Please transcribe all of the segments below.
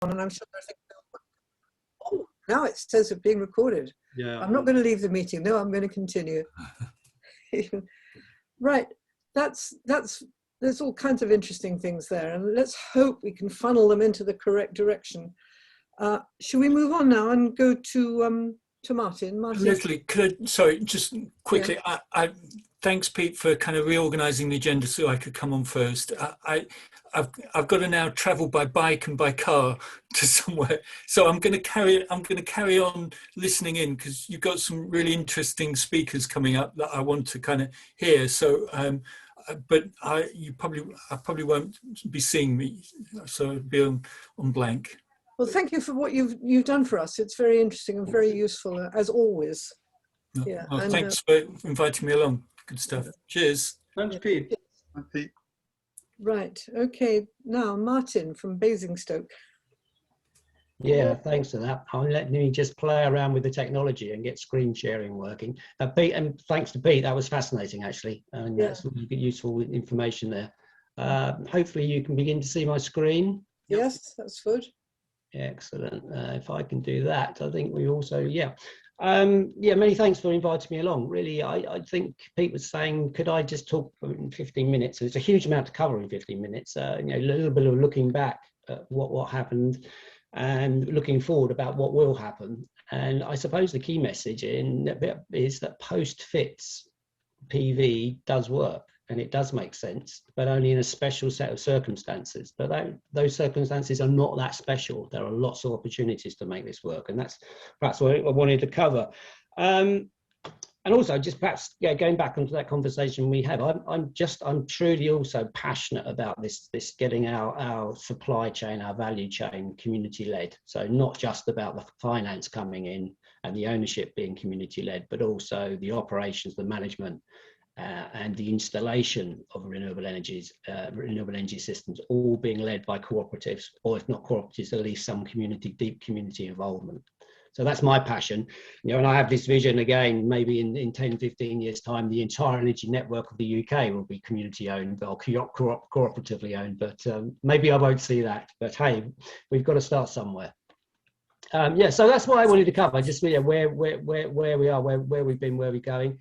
and I'm sure they're thinking, oh, now it says it's being recorded. Yeah. I'm not going to leave the meeting. No, I'm going to continue. Right. There's all kinds of interesting things there, and let's hope we can funnel them into the correct direction. Should we move on now and go to Martin? Martin? Leslie, sorry, just quickly, yeah. Thanks, Pete, for kind of reorganising the agenda so I could come on first. I've got to now travel by bike and by car to somewhere, so I'm going to carry on listening in, because you've got some really interesting speakers coming up that I want to kind of hear. So, but I probably won't be seeing me, so it'll be on blank. Well, thank you for what you've done for us. It's very interesting and very useful, as always. No, yeah. Well, and, thanks for inviting me along. Good stuff. Cheers. Thanks, Pete. Hi, Pete. Right. Okay. Now, Martin from Basingstoke. Yeah, thanks for that. I'll let me just play around with the technology and get screen sharing working. Pete, and thanks to Pete, that was fascinating actually, and that's really good, useful information there. Hopefully you can begin to see my screen. Yes, that's good. Excellent. If I can do that, I think we also, many thanks for inviting me along. Really, I think Pete was saying, could I just talk in 15 minutes? There's a huge amount to cover in 15 minutes. A little bit of looking back at what happened and looking forward about what will happen. And I suppose the key message in that bit is that post-FITS PV does work. And it does make sense, but only in a special set of circumstances. But those circumstances are not that special. There are lots of opportunities to make this work, and that's perhaps what I wanted to cover. And also, just perhaps going back onto that conversation we had, I'm truly also passionate about this getting our supply chain, our value chain, community led. So not just about the finance coming in and the ownership being community led, but also the operations, the management. And the installation of renewable energy systems, all being led by cooperatives, or if not cooperatives, at least some deep community involvement. So that's my passion, and I have this vision again, maybe in 10, 15 years time, the entire energy network of the UK will be community owned or cooperatively owned, but maybe I won't see that, but hey, we've got to start somewhere. So that's what I wanted to cover, just where we are, where we've been, where we're going.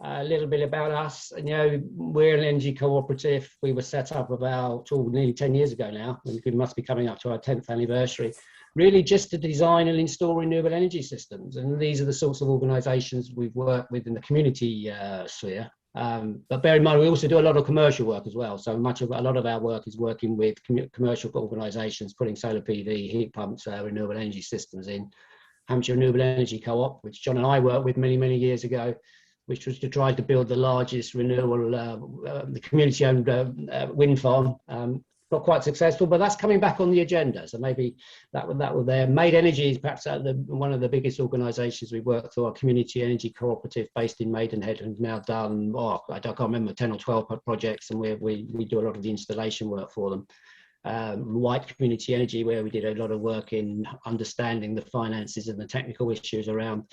A little bit about us. We're an energy cooperative. We were set up about nearly 10 years ago now. We must be coming up to our 10th anniversary, really just to design and install renewable energy systems. And these are the sorts of organisations we've worked with in the community sphere. But bear in mind, we also do a lot of commercial work as well. So a lot of our work is working with commercial organisations, putting solar PV, heat pumps, renewable energy systems in. Hampshire Renewable Energy Co-op, which John and I worked with many, many years ago, which was to try to build the largest renewable, the community-owned wind farm. Not quite successful, but that's coming back on the agenda. So maybe that was there. Made Energy is perhaps one of the biggest organisations we work through, our community energy cooperative based in Maidenhead, and now done, I can't remember, 10 or 12 projects, and we do a lot of the installation work for them. White Community Energy, where we did a lot of work in understanding the finances and the technical issues around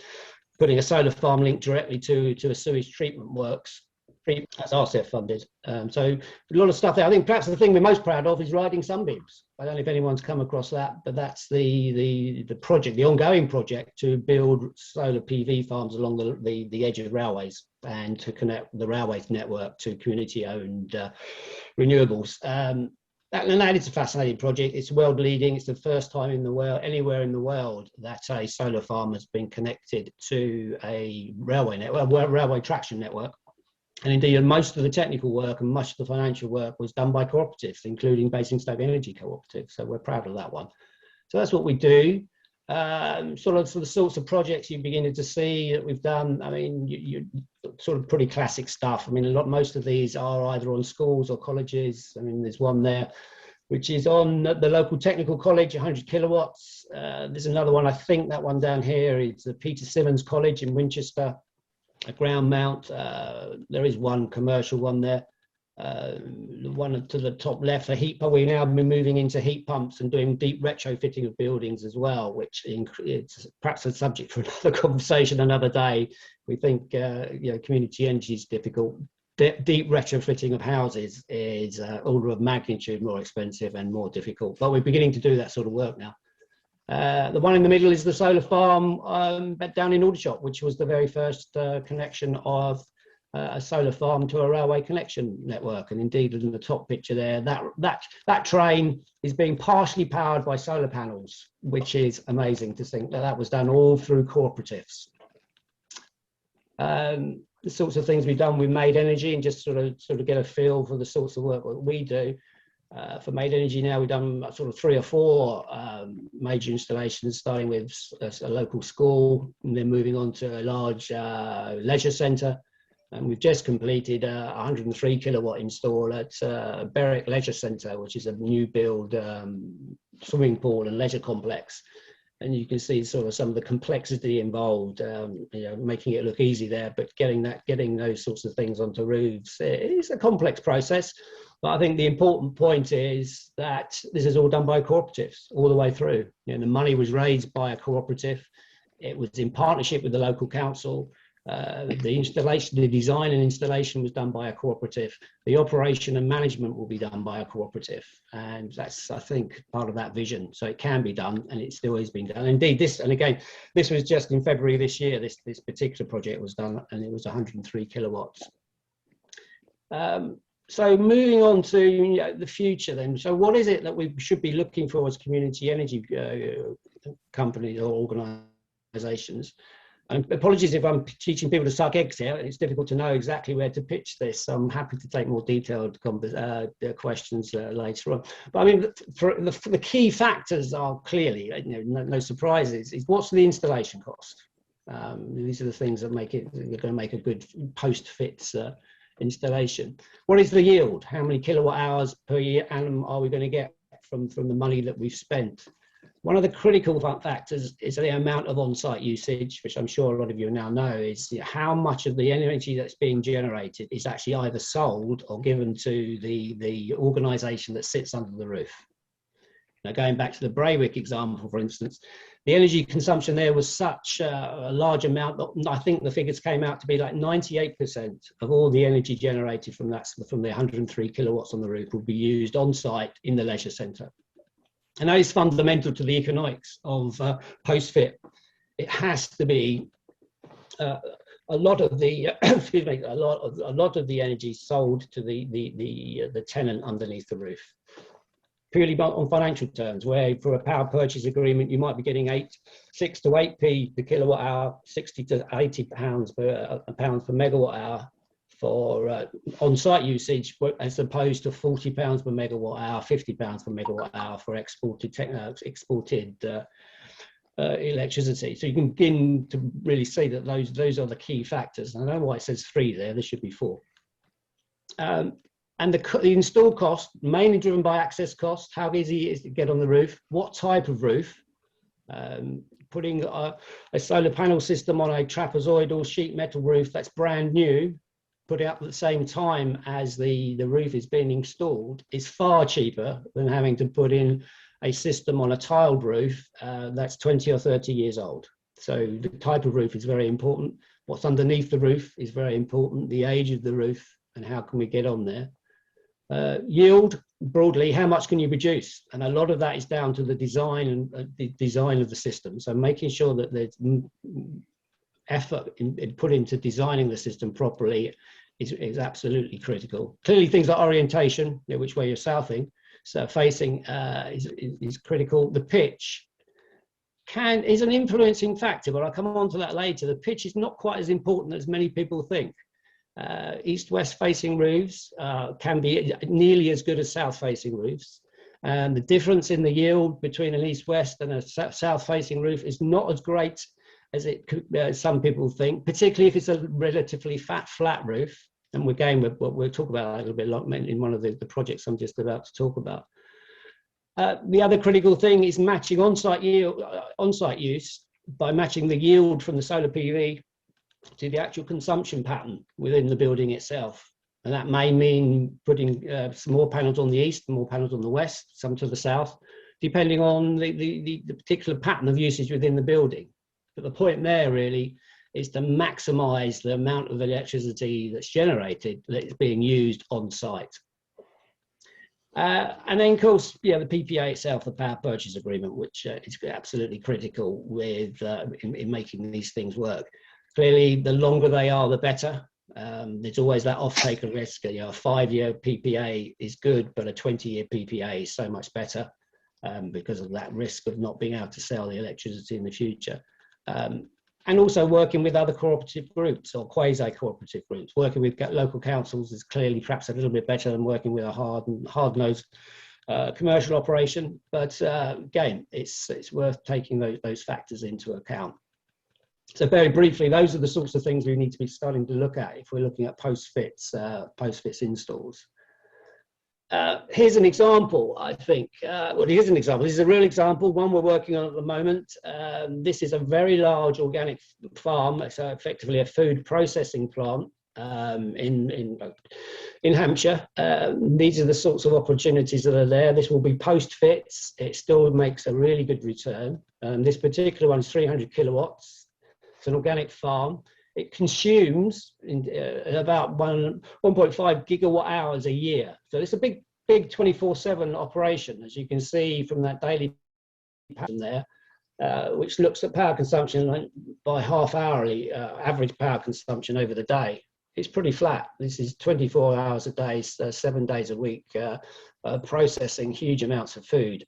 putting a solar farm linked directly to a sewage treatment works. That's RCF funded. So a lot of stuff there. I think perhaps the thing we're most proud of is riding sunbeams. I don't know if anyone's come across that, but that's the project, the ongoing project to build solar PV farms along the edge of railways and to connect the railways network to community-owned renewables. That is a fascinating project. It's world leading. It's the first time in the world, anywhere in the world, that a solar farm has been connected to a railway network, railway traction network. And indeed, most of the technical work and much of the financial work was done by cooperatives, including Basingstoke Energy Cooperative. So we're proud of that one. So that's what we do. Sort of the sorts of projects you're beginning to see that we've done. I mean, you sort of pretty classic stuff. I mean, most of these are either on schools or colleges. I mean, there's one there which is on the local technical college, 100 kilowatts. There's another one, I think that one down here is the Peter Simmons College in Winchester, a ground mount. There is one commercial one there. The one to the top left, a heat pump. We've now been moving into heat pumps and doing deep retrofitting of buildings as well, which it's perhaps a subject for another conversation another day. We think community energy is difficult. Deep retrofitting of houses is order of magnitude more expensive and more difficult, but we're beginning to do that sort of work now. The one in the middle is the solar farm down in Aldershot, which was the very first connection of a solar farm to a railway connection network. And indeed, in the top picture there, that train is being partially powered by solar panels, which is amazing to think that was done all through cooperatives. The sorts of things we've done with Made Energy, and just sort of get a feel for the sorts of work that we do. For Made Energy now, we've done sort of 3 or 4 major installations, starting with a local school, and then moving on to a large leisure centre. And we've just completed a 103 kilowatt install at Berwick Leisure Centre, which is a new build swimming pool and leisure complex. And you can see sort of some of the complexity involved, making it look easy there, but getting those sorts of things onto roofs, it's a complex process. But I think the important point is that this is all done by cooperatives all the way through. The money was raised by a cooperative. It was in partnership with the local council. The installation, the design and installation was done by a cooperative. The operation and management will be done by a cooperative. And that's, I think, part of that vision. So it can be done, and it still is being done. Indeed, this was just in February this year, this particular project was done, and it was 103 kilowatts. So moving on to the future then. So what is it that we should be looking for as community energy companies or organisations? And apologies if I'm teaching people to suck eggs here. It's difficult to know exactly where to pitch this. I'm happy to take more detailed questions later on. But I mean, for the key factors are clearly, no surprises, is what's the installation cost? These are the things that make it, they're going to make a good post-fits installation. What is the yield? How many kilowatt hours per year annum are we going to get from the money that we've spent? One of the critical factors is the amount of on-site usage, which I'm sure a lot of you now know, is how much of the energy that's being generated is actually either sold or given to the organisation that sits under the roof. Now, going back to the Braywick example, for instance, the energy consumption there was such a large amount that I think the figures came out to be like 98% of all the energy generated from the 103 kilowatts on the roof would be used on-site in the leisure centre. And that is fundamental to the economics of post-fit. It has to be a lot of the excuse me, a lot of the energy sold to the tenant underneath the roof. Purely on financial terms, where for a power purchase agreement you might be getting 6 to 8p per kilowatt hour, 60 to 80 pounds per megawatt hour for on-site usage, as opposed to £40 per megawatt hour, £50 per megawatt hour for exported electricity. So you can begin to really see that those are the key factors. And I don't know why it says 3 there. There should be 4. And the install cost, mainly driven by access cost. How easy it is to get on the roof? What type of roof? Putting a solar panel system on a trapezoidal sheet metal roof that's brand new, put out at the same time as the roof is being installed, is far cheaper than having to put in a system on a tiled roof that's 20 or 30 years old. So the type of roof is very important. What's underneath the roof is very important. The age of the roof and how can we get on there. Yield, broadly, how much can you produce? And a lot of that is down to the design and the design of the system. So making sure that there's effort put into designing the system properly is absolutely critical. Clearly, things like orientation, which way you're facing, is critical. The pitch is an influencing factor, but I'll come on to that later. The pitch is not quite as important as many people think. East-west facing roofs can be nearly as good as south-facing roofs. And the difference in the yield between an east-west and a south-facing roof is not as great as it could, some people think, particularly if it's a relatively flat roof. And again, we'll talk about that a little bit in one of the projects I'm just about to talk about. The other critical thing is matching on-site use by matching the yield from the solar PV to the actual consumption pattern within the building itself. And that may mean putting some more panels on the east, more panels on the west, some to the south, depending on the particular pattern of usage within the building. But the point there really is to maximize the amount of electricity that's generated that is being used on site. And then, of course, yeah, the PPA itself, the power purchase agreement, which is absolutely critical with in making these things work. Clearly, the longer they are, the better. There's always that off-taker risk. You know, a 5-year PPA is good, but a 20-year PPA is so much better because of that risk of not being able to sell the electricity in the future. And also working with other cooperative groups or quasi-cooperative groups. Working with local councils is clearly perhaps a little bit better than working with a hard-nosed commercial operation. But again, it's worth taking those factors into account. So very briefly, those are the sorts of things we need to be starting to look at if we're looking at post-fits installs. Here's an example, I think. Well, here's an example. This is a real example, one we're working on at the moment. This is a very large organic farm, so effectively a food processing plant in Hampshire. These are the sorts of opportunities that are there. This will be post-fits. It still makes a really good return. This particular one is 300 kilowatts. It's an organic farm. It consumes about 1.5 gigawatt hours a year. So it's a big 24/7 operation, as you can see from that daily pattern there, which looks at power consumption by half hourly, average power consumption over the day. It's pretty flat. This is 24 hours a day, 7 days a week, processing huge amounts of food.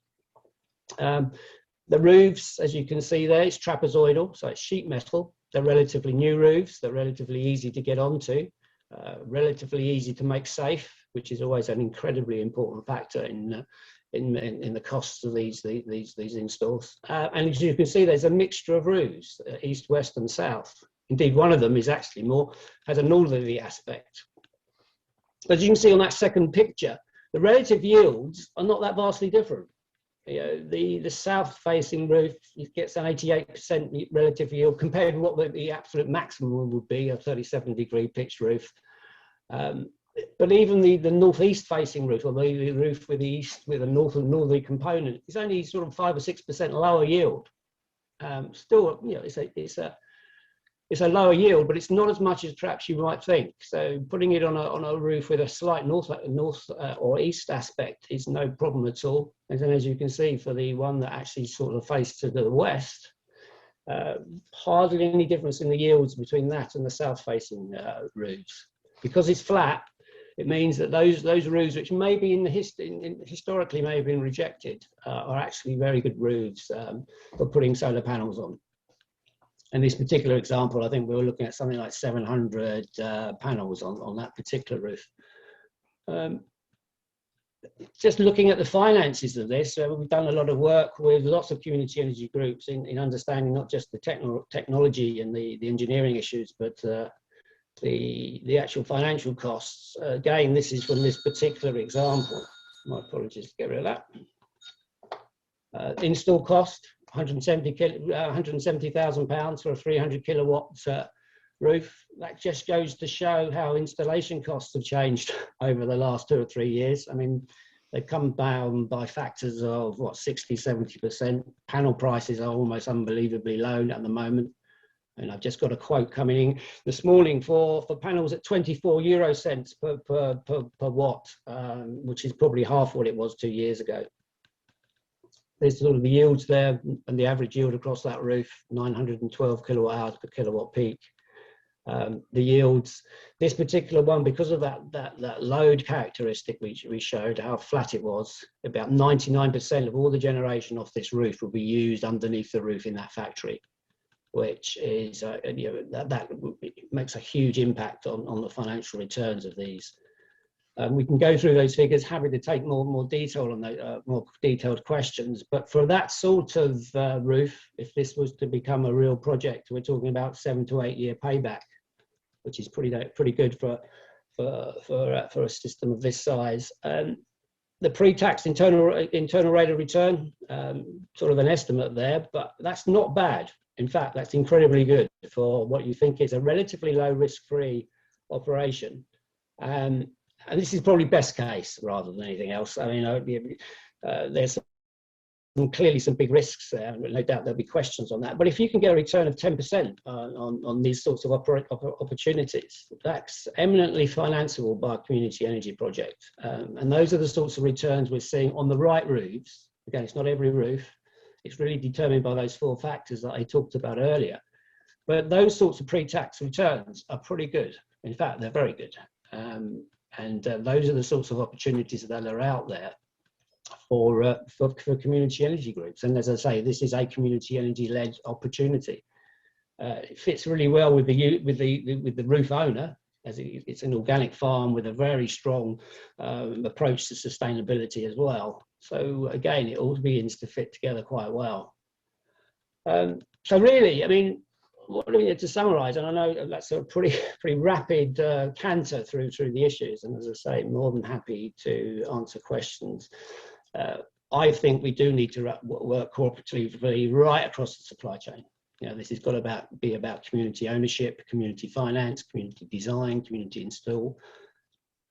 The roofs, as you can see there, it's trapezoidal, so it's sheet metal. They're relatively new roofs. They're relatively easy to get onto, relatively easy to make safe, which is always an incredibly important factor in the costs of these installs. And as you can see, there's a mixture of roofs, east, west, and south. Indeed, one of them is actually has a northerly aspect. As you can see on that second picture, the relative yields are not that vastly different. You know, the south-facing roof gets an 88% relative yield compared to what the absolute maximum would be, a 37-degree pitched roof. But even the northeast-facing roof, or the roof with a northerly component, is only sort of 5 or 6% lower yield. Still, you know, it's a lower yield, but it's not as much as perhaps you might think. So putting it on a roof with a slight north or east aspect is no problem at all. And then, as you can see, for the one that actually sort of faced to the west, hardly any difference in the yields between that and the south-facing roofs. Because it's flat, it means that those roofs, which maybe historically may have been rejected, are actually very good roofs for putting solar panels on. In this particular example, I think we were looking at something like 700 panels on that particular roof. Just looking at the finances of this, we've done a lot of work with lots of community energy groups in understanding not just the technology and the engineering issues, but the actual financial costs. Again, this is from this particular example. My apologies, get rid of that. Install cost. £170,000 for a 300 kilowatt roof. That just goes to show how installation costs have changed over the last 2 or 3 years. I mean, they've come down by factors of 60, 70%. Panel prices are almost unbelievably low at the moment. And I've just got a quote coming in this morning for panels at 24 euro cents per watt, which is probably half what it was 2 years ago. There's sort of the yields there, and the average yield across that roof, 912 kilowatt hours per kilowatt peak. The yields, this particular one, because of that load characteristic we showed, how flat it was, about 99% of all the generation off this roof will be used underneath the roof in that factory, which is, you know, that makes a huge impact on the financial returns of these. We can go through those figures, happy to take more detail on those, more detailed questions. But for that sort of roof, if this was to become a real project, we're talking about 7 to 8 year payback, which is pretty good for a system of this size. The pre-tax internal rate of return, sort of an estimate there, but that's not bad. In fact, that's incredibly good for what you think is a relatively low risk-free operation. And this is probably best case rather than anything else. I mean, there's clearly some big risks there. No doubt there'll be questions on that. But if you can get a return of 10% on these sorts of opportunities, that's eminently financeable by a community energy project. And those are the sorts of returns we're seeing on the right roofs. Again, it's not every roof. It's really determined by those 4 factors that I talked about earlier. But those sorts of pre-tax returns are pretty good. In fact, they're very good. Those are the sorts of opportunities that are out there for community energy groups. And as I say, this is a community energy-led opportunity. It fits really well with the roof owner, as it's an organic farm with a very strong approach to sustainability as well. So again, it all begins to fit together quite well. So really, I mean, what do we need to summarise? And I know that's a pretty rapid canter through the issues. And as I say, more than happy to answer questions. I think we do need to work cooperatively right across the supply chain. You know, this has got to be about community ownership, community finance, community design, community install,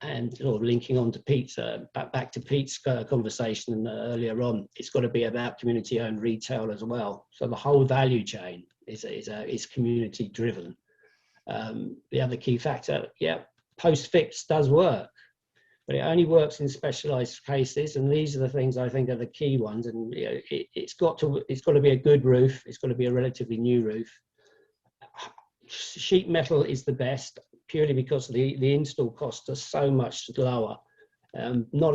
and sort of linking on to Pete's back to Pete's conversation earlier on. It's got to be about community-owned retail as well. So the whole value chain is community driven. The other key factor, post-fix does work, but it only works in specialised cases, and these are the things I think are the key ones. And you know, it's got to be a good roof. It's got to be a relatively new roof. Sheet metal is the best, purely because the install costs are so much lower. Not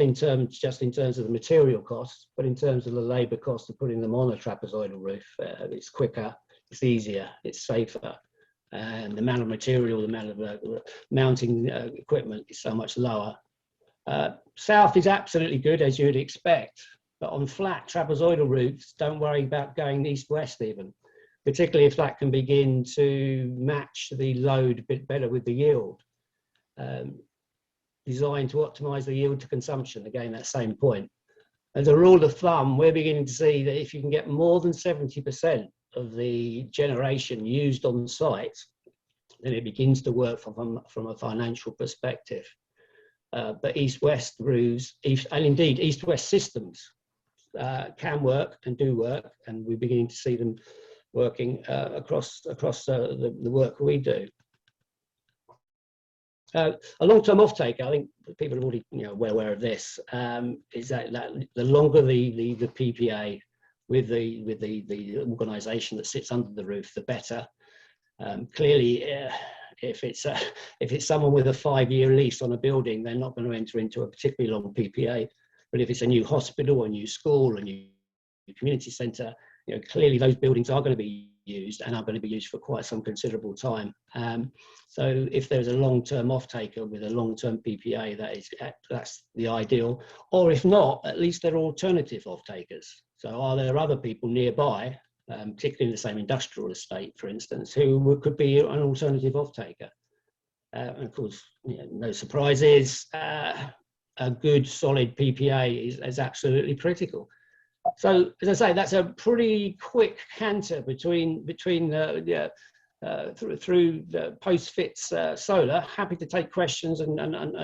just in terms of the material costs, but in terms of the labour cost of putting them on a trapezoidal roof. It's quicker, it's easier, it's safer, and the amount of material, the amount of mounting equipment is so much lower. South is absolutely good, as you'd expect, but on flat trapezoidal roofs, don't worry about going east-west even, particularly if that can begin to match the load a bit better with the yield. Designed to optimise the yield to consumption, again, that same point. As a rule of thumb, we're beginning to see that if you can get more than 70% of the generation used on site, then it begins to work from a financial perspective. But east-west roofs, and indeed east-west systems can work and do work, and we're beginning to see them working across the work we do. A long-term off-taker, I think people are already well aware of this, is that the longer the PPA with the organisation that sits under the roof, the better. Clearly, if it's someone with a 5-year lease on a building, they're not going to enter into a particularly long PPA. But if it's a new hospital, a new school, a new community centre, clearly those buildings are going to be used and are going to be used for quite some considerable time. So if there's a long-term off-taker with a long-term PPA, that's the ideal. Or if not, at least there are alternative off-takers. So are there other people nearby, particularly in the same industrial estate, for instance, who could be an alternative off-taker? And of course, no surprises, a good solid PPA is absolutely critical. So as I say, that's a pretty quick canter between through the post-fits solar. Happy to take questions and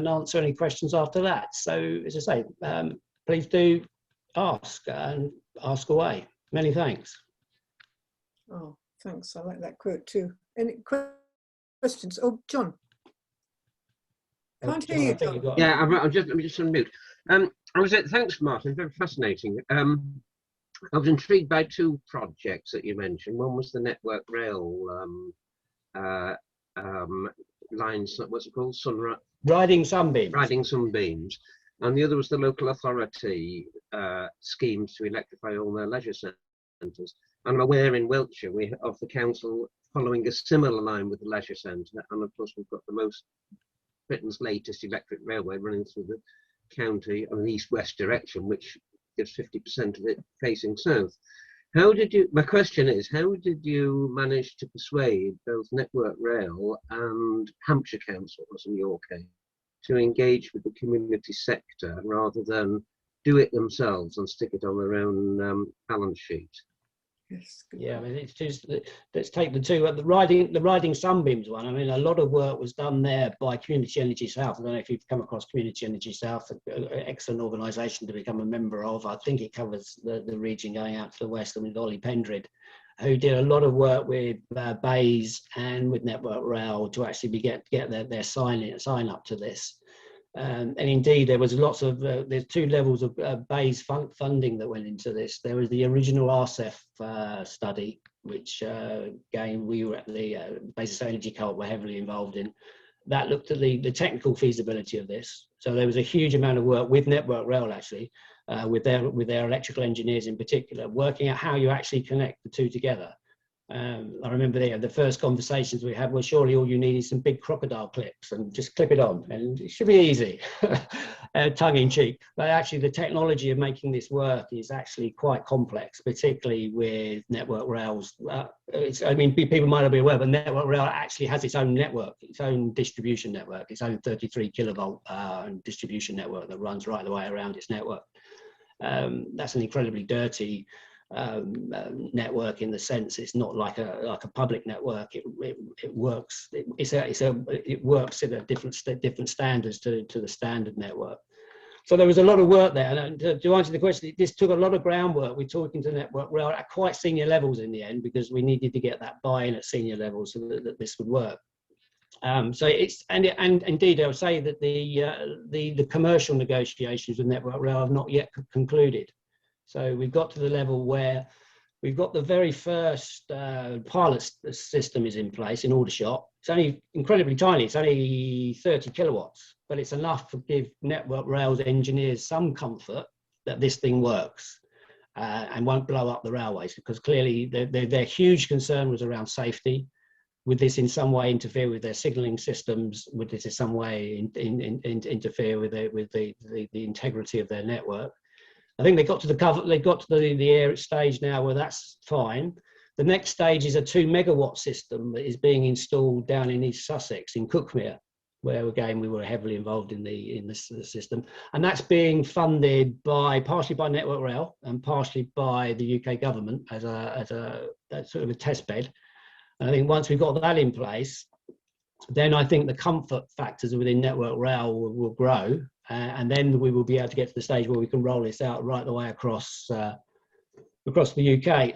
answer any questions after that. So as I say, please do ask and ask away. Many thanks. Oh, thanks. I like that quote too. Any questions? Oh, John. Can't hear you, John. Yeah, I'm just on mute. Thanks, Martin. Very fascinating. I was intrigued by 2 projects that you mentioned. One was the Network Rail lines. What's it called? Riding Sunbeams. Riding Sunbeams, and the other was the local authority schemes to electrify all their leisure centres. I'm aware in Wiltshire of the council following a similar line with the leisure centre, and of course we've got Britain's latest electric railway running through the county on an east-west direction, which gives 50% of it facing south. My question is, how did you manage to persuade both Network Rail and Hampshire Council, as in your case, to engage with the community sector rather than do it themselves and stick it on their own balance sheet? Yes. Good Yeah, I point. mean, it's just, let's take the two, the riding sunbeams one. I mean, a lot of work was done there by Community Energy South. I don't know if you've come across Community Energy South, an excellent organisation to become a member of. I think it covers the region going out to the west, and with Ollie Pendred, who did a lot of work with Bays and with Network Rail to actually get their sign up to this. And indeed, there was lots of, there's two levels of Bayes funding that went into this. There was the original RCEF study, which again, we were at the Basis Energy Co-op were heavily involved in. That looked at the technical feasibility of this. So there was a huge amount of work with Network Rail, actually, with their electrical engineers in particular, working out how you actually connect the two together. I remember the first conversations we had were, surely all you need is some big crocodile clips and just clip it on and it should be easy, tongue in cheek. But actually the technology of making this work is actually quite complex, particularly with Network Rail's. I mean, people might not be aware, but Network Rail actually has its own network, its own distribution network, its own 33 kilovolt distribution network that runs right the way around its network. That's an incredibly dirty network in the sense it's not like a public network. It works. It works at a different standards to the standard network. So there was a lot of work there. And to answer the question, this took a lot of groundwork. We're talking to Network Rail at quite senior levels in the end, because we needed to get that buy-in at senior levels so that this would work. So it's and indeed I would say that the commercial negotiations with Network Rail have not yet concluded. So we've got to the level where we've got the very first pilot system is in place in Aldershot. It's only incredibly tiny. It's only 30 kilowatts, but it's enough to give Network Rail's engineers some comfort that this thing works and won't blow up the railways, because clearly their huge concern was around safety. Would this in some way interfere with their signalling systems? Would this in some way interfere with the integrity of their network? I think they got to the air stage now where that's fine. The next stage is a 2 megawatt system that is being installed down in East Sussex in Cuckmere, where again we were heavily involved in this system, and that's being funded partially by Network Rail and partially by the UK government as a sort of a test bed. And I think once we've got that in place, then I think the comfort factors within Network Rail will grow, and then we will be able to get to the stage where we can roll this out right the way across the UK.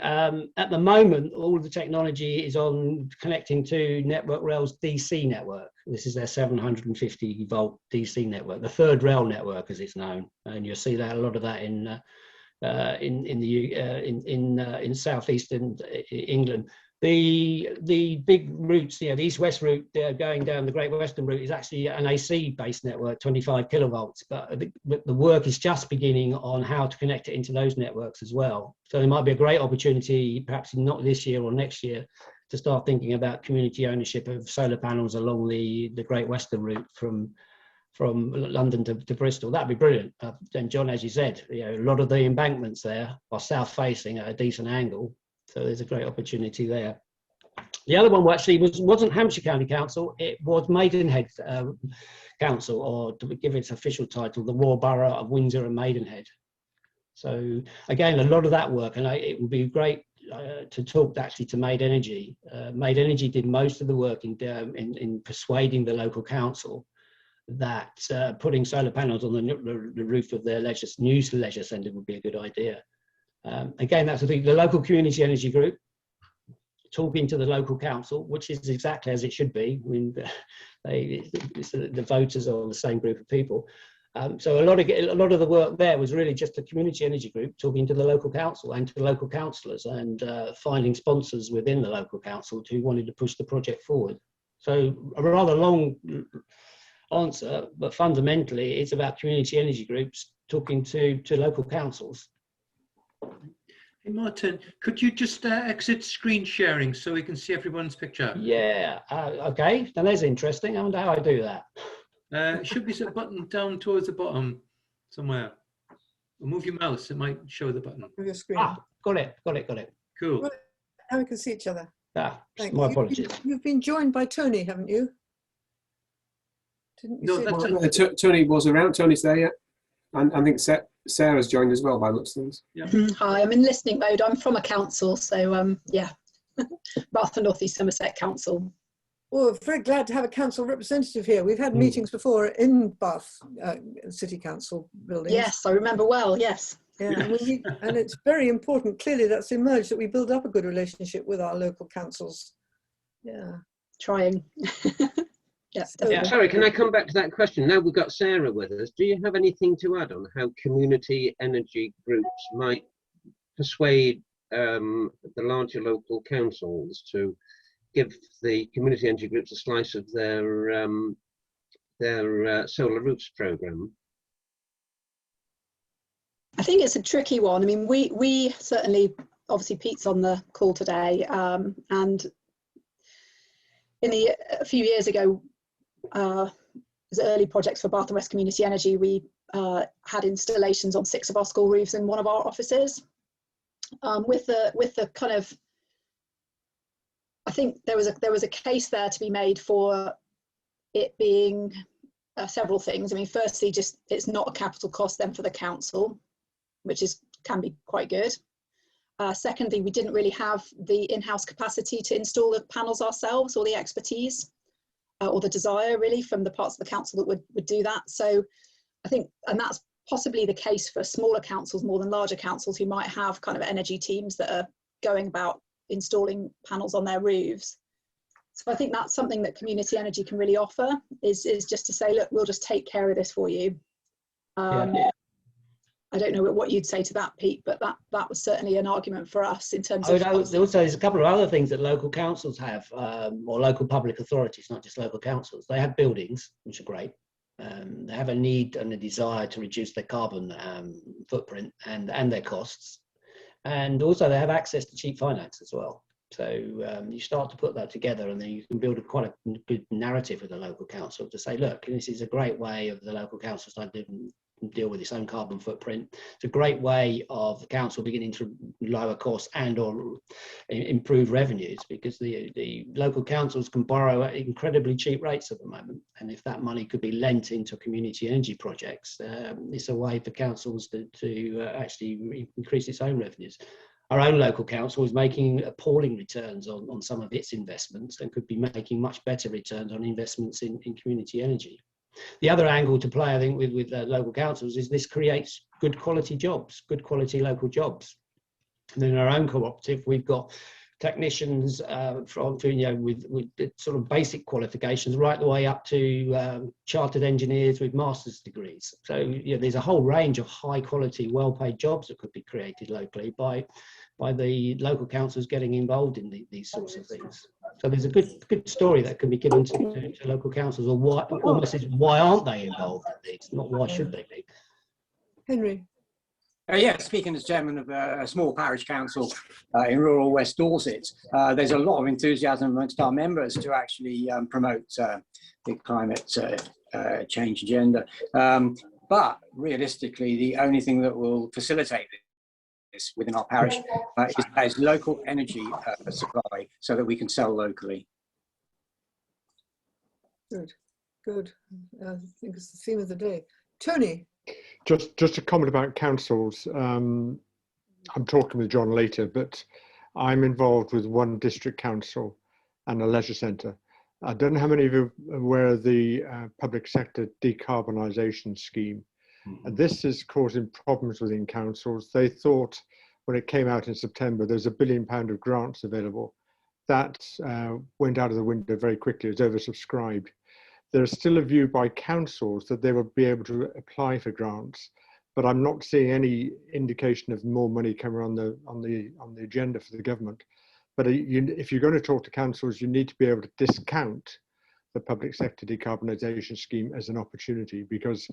At the moment, all of the technology is on connecting to Network Rail's DC network. This is their 750 volt DC network, the third rail network as it's known, and you'll see that a lot of that in southeastern England. The big routes, the east-west route going down the Great Western route is actually an AC-based network, 25 kilovolts, but the work is just beginning on how to connect it into those networks as well. So there might be a great opportunity, perhaps not this year or next year, to start thinking about community ownership of solar panels along the Great Western route from London to Bristol. That'd be brilliant. And John, as you said, a lot of the embankments there are south-facing at a decent angle. So there's a great opportunity there. The other one actually wasn't Hampshire County Council, it was Maidenhead Council, or to give its official title, the War Borough of Windsor and Maidenhead. So again, a lot of that work, and it would be great to talk actually to Made Energy. Made Energy did most of the work in persuading the local council that putting solar panels on the roof of their new leisure centre would be a good idea. Again, that's the local community energy group talking to the local council, which is exactly as it should be. I mean, the voters are the same group of people. So a lot of the work there was really just the community energy group talking to the local council and to the local councillors, and finding sponsors within the local council who wanted to push the project forward. So a rather long answer, but fundamentally it's about community energy groups talking to local councils. Hey Martin, could you just exit screen sharing so we can see everyone's picture? Yeah, okay, now that's interesting. I wonder how I do that. It should be a button down towards the bottom somewhere. Move your mouse, it might show the button. Your screen. Got it. Cool. Right. Now we can see each other. Thanks. My apologies. You've been joined by Tony, haven't you? Didn't you No, say that's that? Tony was around. Tony's there, yeah. And I think Seth Sarah's joined as well by the looks of things. Yeah. Hi, I'm in listening mode. I'm from a council, so yeah, Bath and North East Somerset Council. Well, very glad to have a council representative here. We've had meetings before in Bath City Council buildings. Yes, I remember well, yes. Yeah, and it's very important, clearly that's emerged, that we build up a good relationship with our local councils. Yeah. Trying. Yes, Yeah, sorry, can I come back to that question? Now we've got Sarah with us. Do you have anything to add on how community energy groups might persuade the larger local councils to give the community energy groups a slice of their solar roofs programme? I think it's a tricky one. I mean, we certainly, obviously Pete's on the call today, and a few years ago, as early projects for Bath and West Community Energy, we had installations on 6 of our school roofs in one of our offices. With the kind of, I think there was a case there to be made for it being several things. I mean, firstly, just it's not a capital cost then for the council, which can be quite good. Secondly, we didn't really have the in-house capacity to install the panels ourselves, or the expertise or the desire really from the parts of the council that would do that. So I think, and that's possibly the case for smaller councils more than larger councils who might have kind of energy teams that are going about installing panels on their roofs. So I think that's something that community energy can really offer, is just to say, look, we'll just take care of this for you. I don't know what you'd say to that, Pete, but that was certainly an argument for us in terms of. Also, there's a couple of other things that local councils have, or local public authorities, not just local councils. They have buildings, which are great. They have a need and a desire to reduce their carbon footprint and their costs. And also they have access to cheap finance as well. So you start to put that together, and then you can build quite a good narrative with the local council to say, look, this is a great way of the local council to deal with its own carbon footprint. It's a great way of the council beginning to lower costs and or improve revenues, because the local councils can borrow at incredibly cheap rates at the moment. And if that money could be lent into community energy projects, it's a way for councils to actually increase its own revenues. Our own local council is making appalling returns on some of its investments, and could be making much better returns on investments in community energy. The other angle to play, I think, with local councils is this creates good quality jobs, good quality local jobs. And then in our own cooperative, we've got technicians with sort of basic qualifications right the way up to chartered engineers with master's degrees. So there's a whole range of high quality, well-paid jobs that could be created locally by the local councils getting involved in these sorts of things. So there's a good story that can be given to local councils, or why aren't they involved in these, not why should they be. Henry. Yeah, speaking as chairman of a small parish council in rural West Dorset, there's a lot of enthusiasm amongst our members to actually promote the climate change agenda. But realistically, the only thing that will facilitate this within our parish is local energy supply, so that we can sell locally. Good. I think it's the theme of the day. Tony. Just a comment about councils. I'm talking with John later, but I'm involved with one district council and a leisure centre. I don't know how many of you are aware of the public sector decarbonisation scheme. And this is causing problems within councils. They thought when it came out in September, there's £1 billion of grants available. That went out of the window very quickly. It was oversubscribed. There's still a view by councils that they will be able to apply for grants, but I'm not seeing any indication of more money coming on the agenda for the government. But if you're going to talk to councils, you need to be able to discount the public sector decarbonisation scheme as an opportunity, because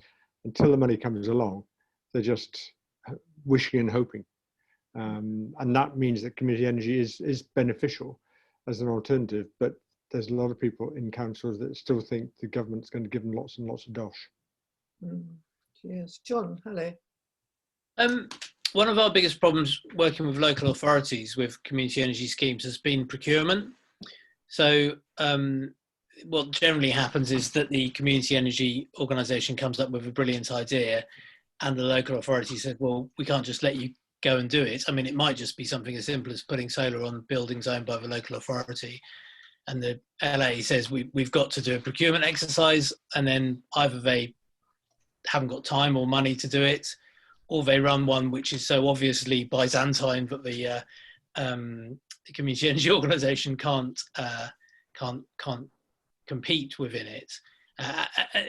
until the money comes along, they're just wishing and hoping. And that means that community energy is beneficial as an alternative, but there's a lot of people in councils that still think the government's going to give them lots and lots of dosh. Yes, John, hello. One of our biggest problems working with local authorities with community energy schemes has been procurement. So what generally happens is that the community energy organisation comes up with a brilliant idea, and the local authority said, well, we can't just let you go and do it. I mean, it might just be something as simple as putting solar on buildings owned by the local authority, and the LA says we've got to do a procurement exercise, and then either they haven't got time or money to do it, or they run one which is so obviously Byzantine that the community energy organisation can't compete within it.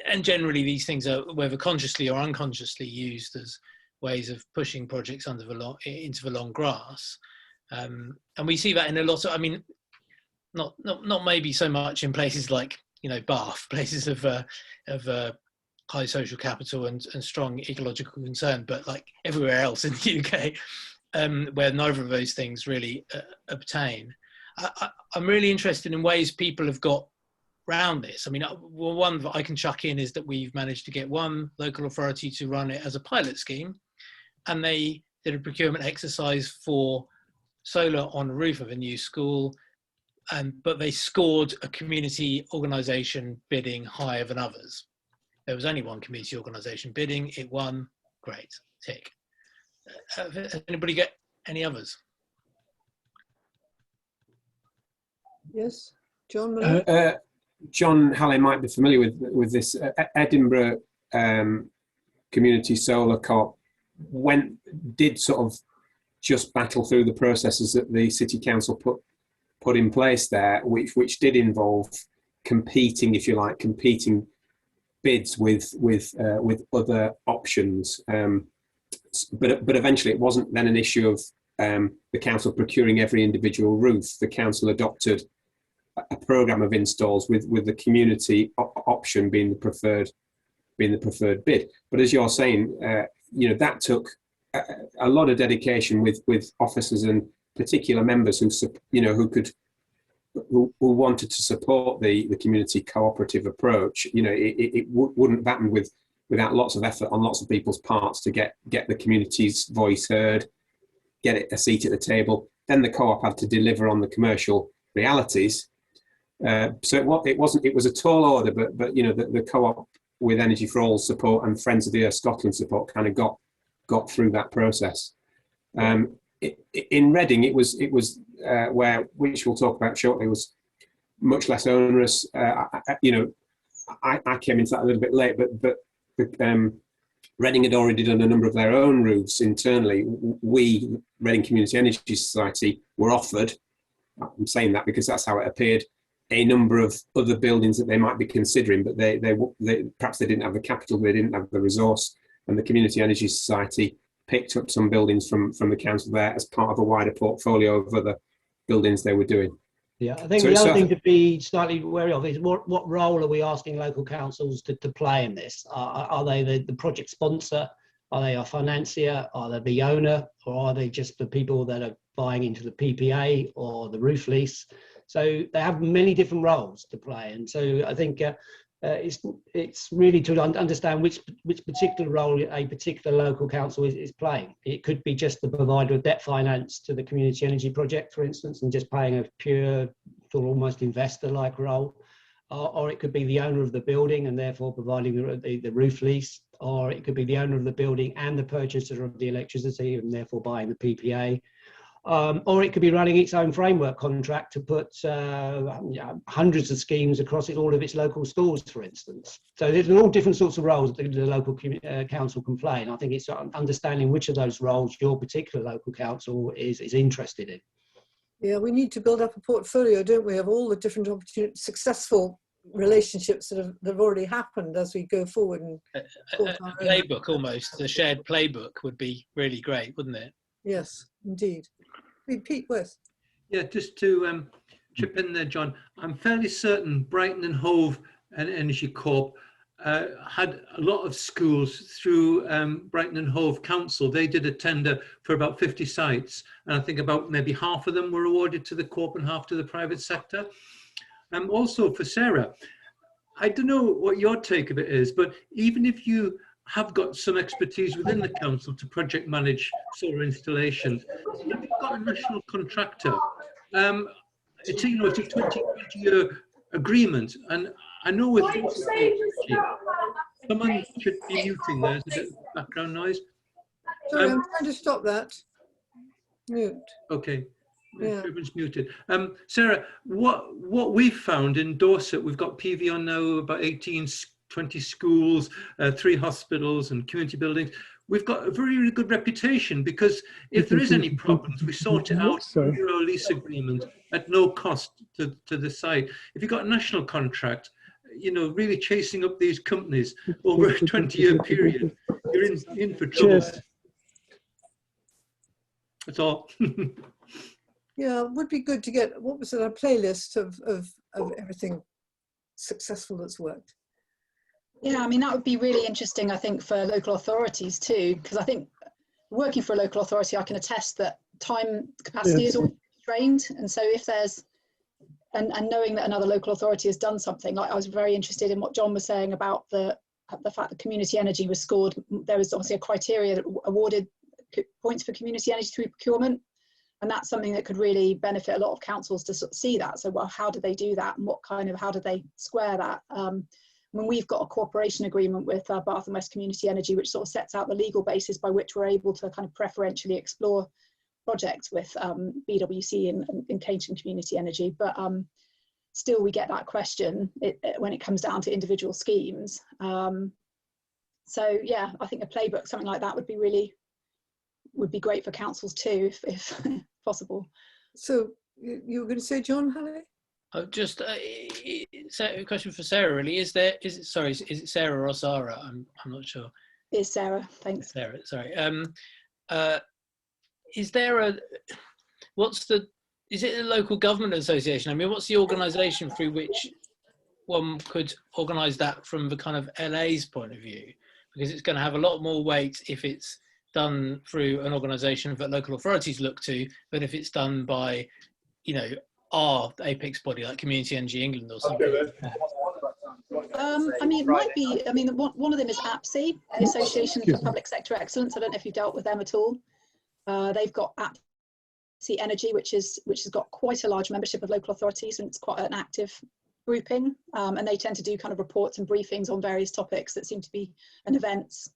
And generally these things are, whether consciously or unconsciously, used as ways of pushing projects into the long grass. And we see that in a lot of, I mean, not maybe so much in places like, you know, Bath, places of high social capital and strong ecological concern, but like everywhere else in the UK, where neither of those things really obtain. I'm really interested in ways people have got around this. I mean, one that I can chuck in is that we've managed to get one local authority to run it as a pilot scheme, and they did a procurement exercise for solar on the roof of a new school, but they scored a community organisation bidding higher than others. There was only one community organisation bidding, it won, great, tick. Has anybody got any others? Yes, John. John Halley might be familiar with this. Edinburgh Community Solar Co-op did sort of just battle through the processes that the City Council put in place there, which did involve competing, if you like, competing bids with other options. But eventually it wasn't then an issue of the council procuring every individual roof. The council adopted a programme of installs with the community option being the preferred bid. But as you're saying, you know, that took a lot of dedication with officers and particular members who wanted to support the community cooperative approach. You know, it wouldn't have happened without lots of effort on lots of people's parts to get the community's voice heard, get it a seat at the table. Then the co-op had to deliver on the commercial realities. So it was a tall order, but you know, the co-op with Energy for All support and Friends of the Earth Scotland support kind of got through that process. In Reading, it was where, which we'll talk about shortly, was much less onerous. You know, I came into that a little bit late, but Reading had already done a number of their own roofs internally. We, Reading Community Energy Society, were offered, I'm saying that because that's how it appeared, a number of other buildings that they might be considering, but they perhaps they didn't have the capital, they didn't have the resource, and the Community Energy Society picked up some buildings from the council there as part of a wider portfolio of other buildings they were doing. Yeah, I think the other thing to be slightly wary of is what role are we asking local councils to play in this? Are they the project sponsor? Are they a financier? Are they the owner? Or are they just the people that are buying into the PPA or the roof lease? So they have many different roles to play. And so I think it's really to understand which particular role a particular local council is playing. It could be just the provider of debt finance to the community energy project, for instance, and just paying a pure sort of almost investor-like role. Or it could be the owner of the building and therefore providing the roof lease. Or it could be the owner of the building and the purchaser of the electricity and therefore buying the PPA. Or it could be running its own framework contract to put hundreds of schemes across all of its local schools, for instance. So there's all different sorts of roles that the local council can play. And I think it's understanding which of those roles your particular local council is interested in. Yeah, we need to build up a portfolio, don't we, of all the different opportunities, successful relationships that have already happened as we go forward. And a playbook almost, a shared playbook would be really great, wouldn't it? Yes, indeed. Pete West. Yeah, just to chip in there, John, I'm fairly certain Brighton and Hove and Energy Corp had a lot of schools through Brighton and Hove Council. They did a tender for about 50 sites, and I think about maybe half of them were awarded to the Corp and half to the private sector. Also for Sarah, I don't know what your take of it is, but even if you have got some expertise within the council to project manage solar installations, if you've got a national contractor, it's a 20-year agreement, and I know with someone should be muting. There's a bit of background noise. Sorry, I'm trying to stop that. Mute. Okay. Yeah. Everyone's muted. Sarah, what we've found in Dorset, we've got PV on now about 20 schools, 3 hospitals and community buildings. We've got a very, really good reputation because if there is any problems, we sort it out through our lease agreement at no cost to the site. If you've got a national contract, you know, really chasing up these companies over a 20-year period, you're in for trouble. Cheers. That's all. Yeah, it would be good to get, what was it, a playlist of everything successful that's worked. Yeah, I mean, that would be really interesting, I think, for local authorities too, because I think working for a local authority, I can attest that time capacity is always constrained. And so if there's, and knowing that another local authority has done something, like I was very interested in what John was saying about the fact that community energy was scored. There was obviously a criteria that awarded points for community energy through procurement. And that's something that could really benefit a lot of councils to sort of see that. So, well, how do they do that? And what kind of, how do they square that? When we've got a cooperation agreement with Bath and West Community Energy, which sort of sets out the legal basis by which we're able to kind of preferentially explore projects with BWC and Cambridge Community Energy. But still we get that question when it comes down to individual schemes. So yeah, I think a playbook, something like that would be great for councils too, if possible. So you were going to say, John, Hallie? Just a question for Sarah, really. Is it Sarah or Sarah? I'm not sure. It's Sarah, thanks. Sarah, sorry. Is it a local government association? I mean, what's the organisation through which one could organise that from the kind of LA's point of view? Because it's going to have a lot more weight if it's done through an organisation that local authorities look to than if it's done by, you know, our apex body like Community Energy England or something. I mean, it might be, I mean, one of them is APSI, the Association for Public Sector Excellence. I don't know if you've dealt with them at all. They've got APSI Energy, which has got quite a large membership of local authorities, and it's quite an active grouping. And they tend to do kind of reports and briefings on various topics that seem to be, and events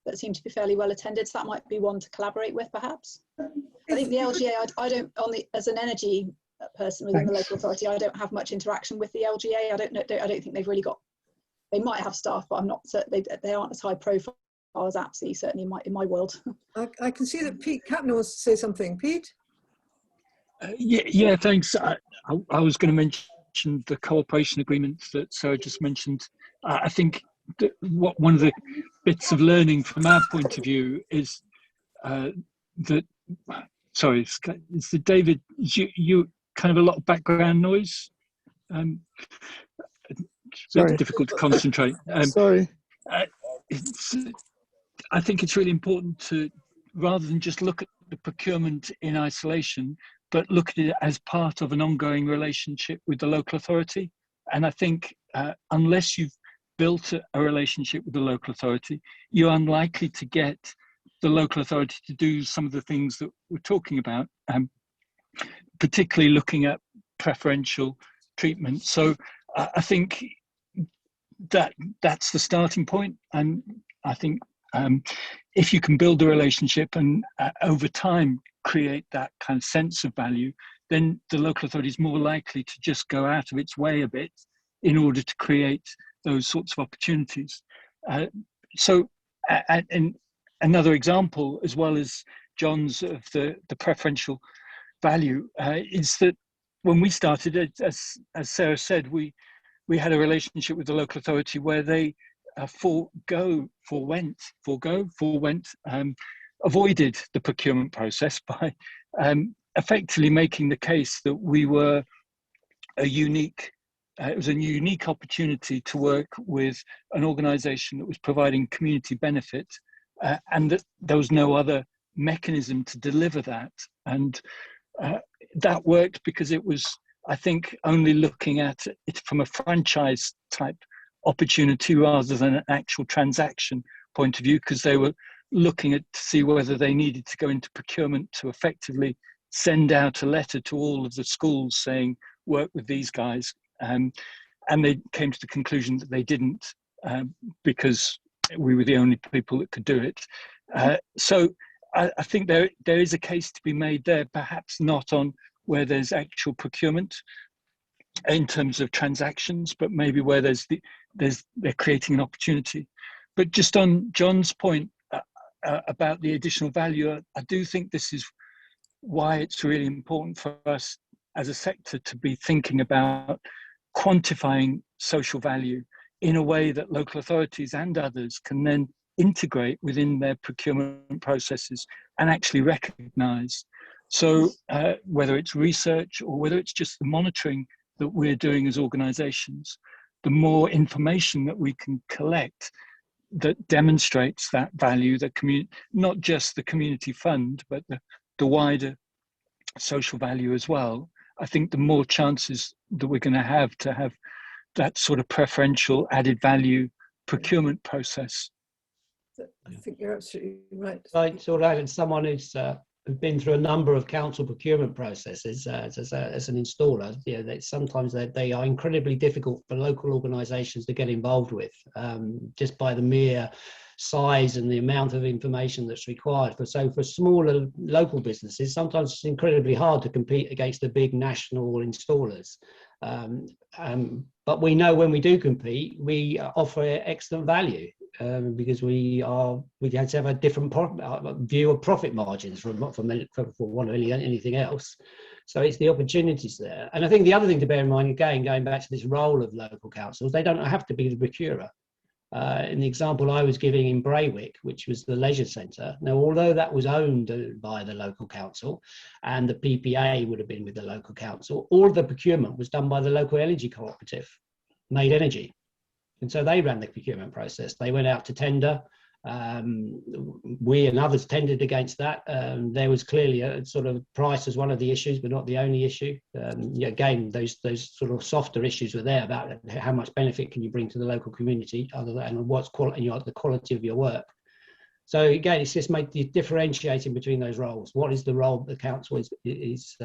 that seem to be fairly well attended. So that might be one to collaborate with, perhaps. I think the LGA, I don't, as an energy person within the local authority, I don't have much interaction with the LGA. I don't think they've really got, they might have staff, but I'm not certain they aren't as high profile as APSI, certainly in my world. I can see that Pete Kapner wants to say something. Pete? Yeah, thanks. I was going to mention the cooperation agreements that Sarah just mentioned. I think that one of the bits of learning from our point of view is that, sorry, it's the David, you kind of a lot of background noise. It's really difficult to concentrate. Sorry. I think it's really important to, rather than just look at the procurement in isolation, but look at it as part of an ongoing relationship with the local authority. And I think unless you've built a relationship with the local authority, you're unlikely to get the local authority to do some of the things that we're talking about, particularly looking at preferential treatment. So I think that's the starting point. And I think if you can build a relationship and over time create that kind of sense of value, then the local authority is more likely to just go out of its way a bit in order to create those sorts of opportunities. And another example, as well as John's, of the preferential value, is that when we started, as Sarah said, we had a relationship with the local authority where they avoided the procurement process by effectively making the case that we were it was a unique opportunity to work with an organisation that was providing community benefit, and that there was no other mechanism to deliver that. And that worked because it was, I think, only looking at it from a franchise type opportunity rather than an actual transaction point of view, because they were looking to see whether they needed to go into procurement to effectively send out a letter to all of the schools saying, work with these guys. And and they came to the conclusion that they didn't, because we were the only people that could do it. So I think there is a case to be made there, perhaps not on where there's actual procurement in terms of transactions, but maybe where they're creating an opportunity. But just on John's point about the additional value, I do think this is why it's really important for us as a sector to be thinking about quantifying social value in a way that local authorities and others can then integrate within their procurement processes and actually recognise. So whether it's research or whether it's just the monitoring that we're doing as organisations, the more information that we can collect that demonstrates that value, that not just the community fund, but the wider social value as well, I think the more chances that we're going to have that sort of preferential added value procurement process. I think you're absolutely right. Right, sort of, and someone who's been through a number of council procurement processes as an installer, sometimes they are incredibly difficult for local organisations to get involved with, just by the mere size and the amount of information that's required. So for smaller local businesses, sometimes it's incredibly hard to compete against the big national installers. But we know when we do compete, we offer excellent value. Because we have to have a different view of profit margins for one of anything else. So it's the opportunities there. And I think the other thing to bear in mind, again, going back to this role of local councils, they don't have to be the procurer. In the example I was giving in Braywick, which was the leisure centre, now although that was owned by the local council and the PPA would have been with the local council, all of the procurement was done by the local energy cooperative, Made Energy. And so they ran the procurement process. They went out to tender. We and others tendered against that. There was clearly a sort of price as one of the issues, but not the only issue. Again, those sort of softer issues were there about how much benefit can you bring to the local community, other than what's quality, the quality of your work. So again, it's just differentiating between those roles. What is the role the council is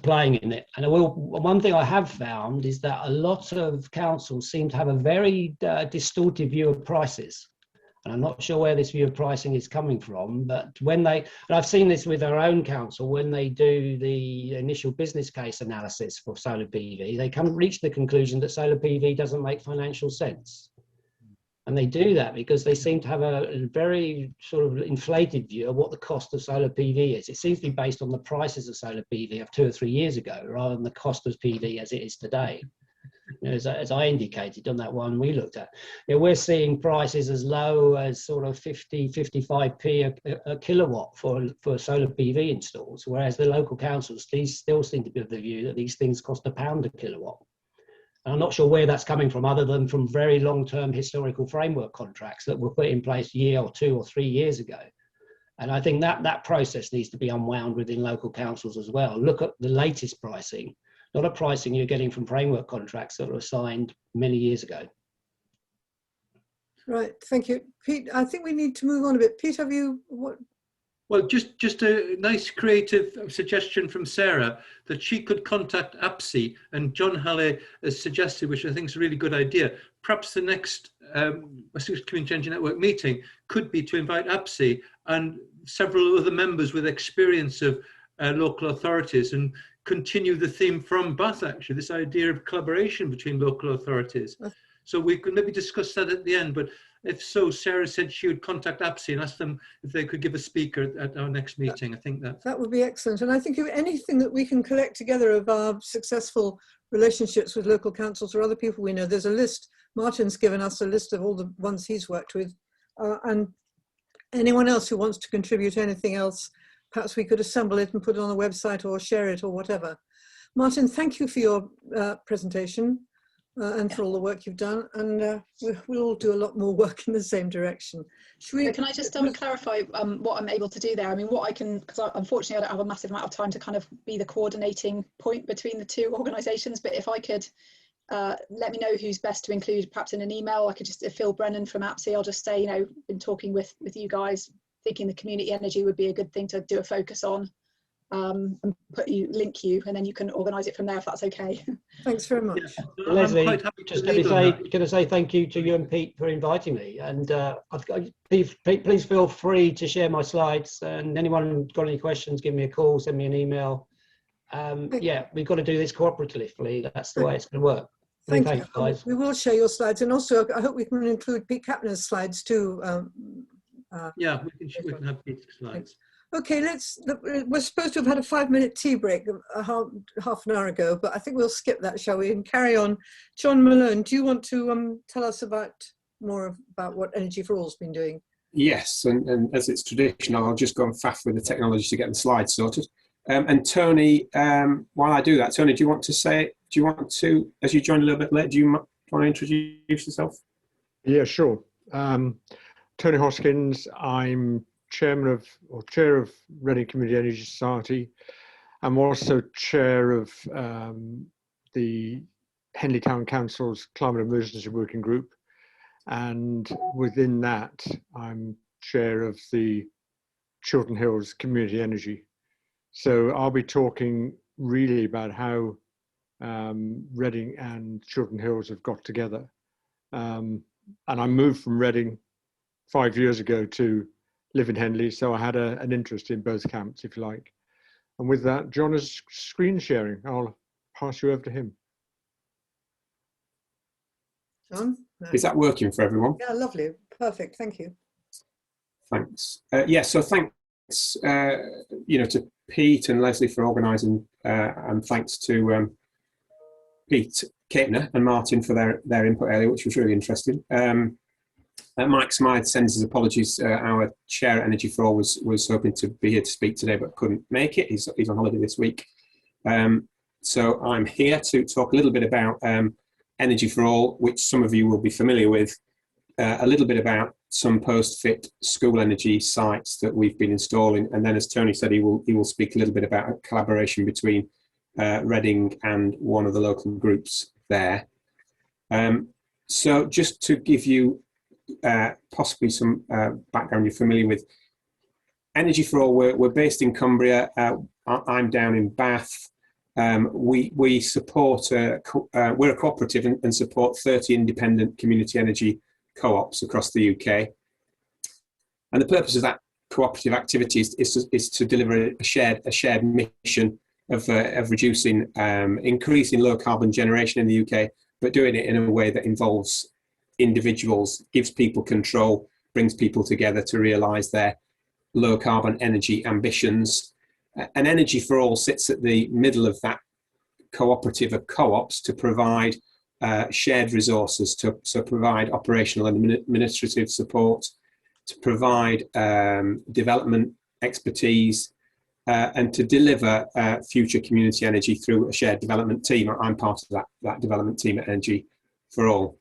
playing in it? And one thing I have found is that a lot of councils seem to have a very distorted view of prices. And I'm not sure where this view of pricing is coming from, but and I've seen this with our own council, when they do the initial business case analysis for solar PV, they reach the conclusion that solar PV doesn't make financial sense. And they do that because they seem to have a very sort of inflated view of what the cost of solar PV is. It seems to be based on the prices of solar PV of 2 or 3 years ago, rather than the cost of PV as it is today. As I indicated on that one we looked at, we're seeing prices as low as sort of 50, 55p a kilowatt for solar PV installs, whereas the local councils still seem to be of the view that these things cost £1 a kilowatt. I'm not sure where that's coming from, other than from very long-term historical framework contracts that were put in place 1 or 2 or 3 years ago. And I think that process needs to be unwound within local councils as well. Look at the latest pricing, not a pricing you're getting from framework contracts that were signed many years ago. Right, thank you. Pete, I think we need to move on a bit. Pete, have you, what? Well, just a nice creative suggestion from Sarah that she could contact APSI, and John Halley has suggested, which I think is a really good idea. Perhaps the next Community Energy Network meeting could be to invite APSI and several other members with experience of local authorities, and continue the theme from Bath, actually, this idea of collaboration between local authorities. So we could maybe discuss that at the end, but if so, Sarah said she would contact APSI and ask them if they could give a speaker at our next meeting. I think that would be excellent. And I think if anything that we can collect together of our successful relationships with local councils or other people we know, there's a list. Martin's given us a list of all the ones he's worked with, and anyone else who wants to contribute anything else, perhaps we could assemble it and put it on a website or share it or whatever. Martin, thank you for your presentation. And for all the work you've done, and we'll all do a lot more work in the same direction. Can I just clarify what I'm able to do there? I mean, what I can, because unfortunately I don't have a massive amount of time to kind of be the coordinating point between the two organisations, but if I could let me know who's best to include, perhaps in an email. I could just, Phil Brennan from APSI, I'll just say, been talking with you guys, thinking the community energy would be a good thing to do a focus on. and link you, and then you can organise it from there if that's okay. Thanks very much. Yeah, Leslie, I'm quite happy to just let me lead on say, that. going to say thank you to you and Pete for inviting me. And please feel free to share my slides. And anyone got any questions, give me a call, send me an email. Yeah, we've got to do this cooperatively. That's the way it's going to work. Many Thank thanks, you. guys. We will share your slides, and also I hope we can include Pete Kapner's slides too. Yeah, we can have Pete's slides. Okay, we're supposed to have had a 5-minute tea break half an hour ago, but I think we'll skip that, shall we, and carry on. John Malone, do you want to tell us more about what Energy for All's been doing? Yes, and as it's traditional, I'll just go and faff with the technology to get the slides sorted. And Tony, while I do that, Tony, do you want to, as you joined a little bit late, do you want to introduce yourself? Yeah, sure. Tony Hoskins, I'm chair of Reading Community Energy Society. I'm also chair of the Henley Town Council's Climate Emergency Working Group. And within that, I'm chair of the Chiltern Hills Community Energy. So I'll be talking really about how Reading and Chiltern Hills have got together. And I moved from Reading 5 years ago to live in Henley, so I had an interest in both camps, if you like. And with that, John is screen sharing. I'll pass you over to him. John? Is that working for everyone? Yeah, lovely. Perfect. Thank you. Thanks. Yeah, so thanks, to Pete and Leslie for organising, and thanks to Pete Kapner and Martin for their input earlier, which was really interesting. Mike Smythe sends his apologies. Our chair at Energy for All was hoping to be here to speak today, but couldn't make it. He's on holiday this week. So I'm here to talk a little bit about Energy for All, which some of you will be familiar with, a little bit about some post-fit school energy sites that we've been installing. And then, as Tony said, he will speak a little bit about a collaboration between Reading and one of the local groups there. So just to give you possibly some background you're familiar with, Energy for All, we're based in Cumbria. I'm down in Bath. We support, we're a cooperative and support 30 independent community energy co-ops across the UK. And the purpose of that cooperative activity is to deliver a shared mission of reducing, increasing low carbon generation in the UK, but doing it in a way that involves individuals, gives people control, brings people together to realise their low carbon energy ambitions. And Energy for All sits at the middle of that cooperative of co-ops to provide shared resources, to provide operational and administrative support, to provide development expertise, and to deliver future community energy through a shared development team. I'm part of that development team at Energy for All.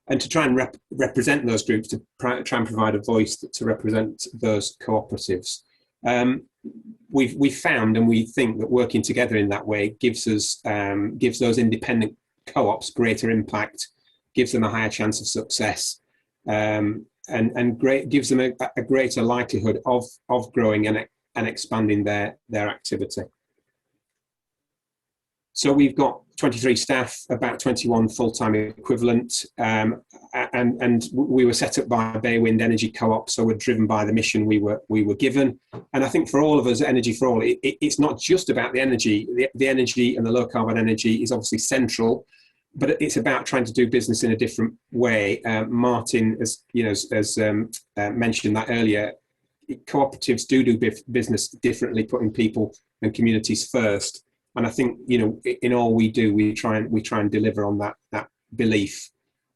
And to try and represent those groups, to try and provide a voice to represent those cooperatives. We've found, and we think that working together in that way gives those independent co-ops greater impact, gives them a higher chance of success, and gives them a greater likelihood of growing and expanding their activity. So we've got 23 staff, about 21 full-time equivalent, and we were set up by Bay Wind Energy Co-op, so we're driven by the mission we were given. And I think for all of us, Energy for All, it's not just about the energy. The energy and the low carbon energy is obviously central, but it's about trying to do business in a different way. Martin, as mentioned that earlier, cooperatives do business differently, putting people and communities first. And I think, in all we do, we try and deliver on that belief.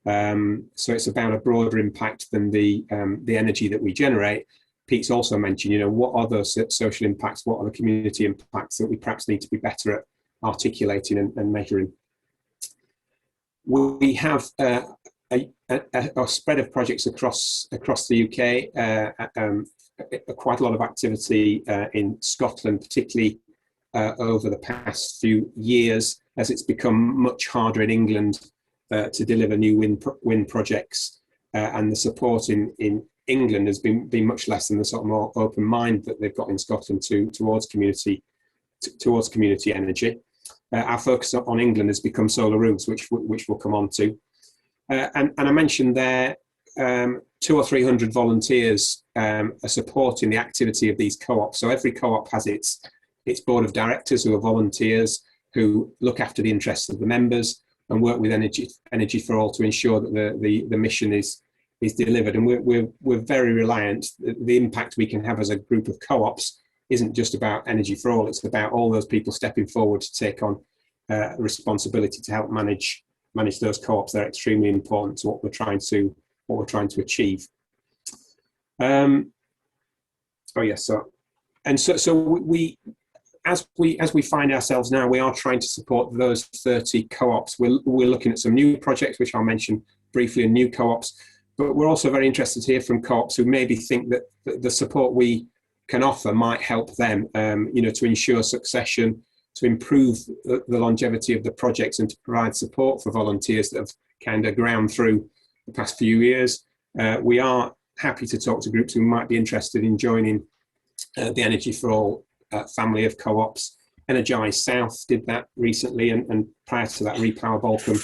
So it's about a broader impact than the energy that we generate. Pete's also mentioned, what are those social impacts? What are the community impacts that we perhaps need to be better at articulating and measuring? We have a spread of projects across the UK. Quite a lot of activity in Scotland, particularly over the past few years, as it's become much harder in England to deliver new wind projects, and the support in England has been much less than the sort of more open mind that they've got in Scotland towards community energy. Our focus on England has become solar roofs, which we'll come on to. And I mentioned there 200 or 300 volunteers are supporting the activity of these co-ops. So every co-op has its board of directors who are volunteers who look after the interests of the members and work with Energy for All to ensure that the mission is delivered. And we're very reliant. The impact we can have as a group of co-ops isn't just about Energy for All. It's about all those people stepping forward to take on responsibility to help manage those co-ops. They're extremely important to what we're trying to achieve. Oh yes, so we as we find ourselves now, we are trying to support those 30 co-ops. We're looking at some new projects, which I'll mention briefly, in new co-ops, but we're also very interested to hear from co-ops who maybe think that the support we can offer might help them, to ensure succession, to improve the longevity of the projects, and to provide support for volunteers that have kind of ground through the past few years. We are happy to talk to groups who might be interested in joining the Energy for All family of co-ops. Energise South did that recently, and prior to that, Repower Balcombe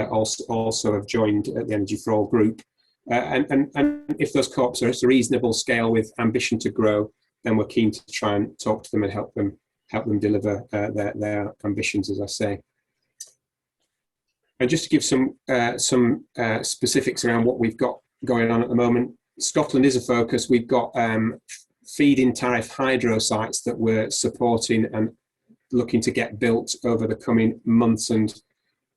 also have joined the Energy for All group. And if those co-ops are at a reasonable scale with ambition to grow, then we're keen to try and talk to them and help them deliver their ambitions, as I say. And just to give some specifics around what we've got going on at the moment, Scotland is a focus. We've got feed-in tariff hydro sites that we're supporting and looking to get built over the coming months and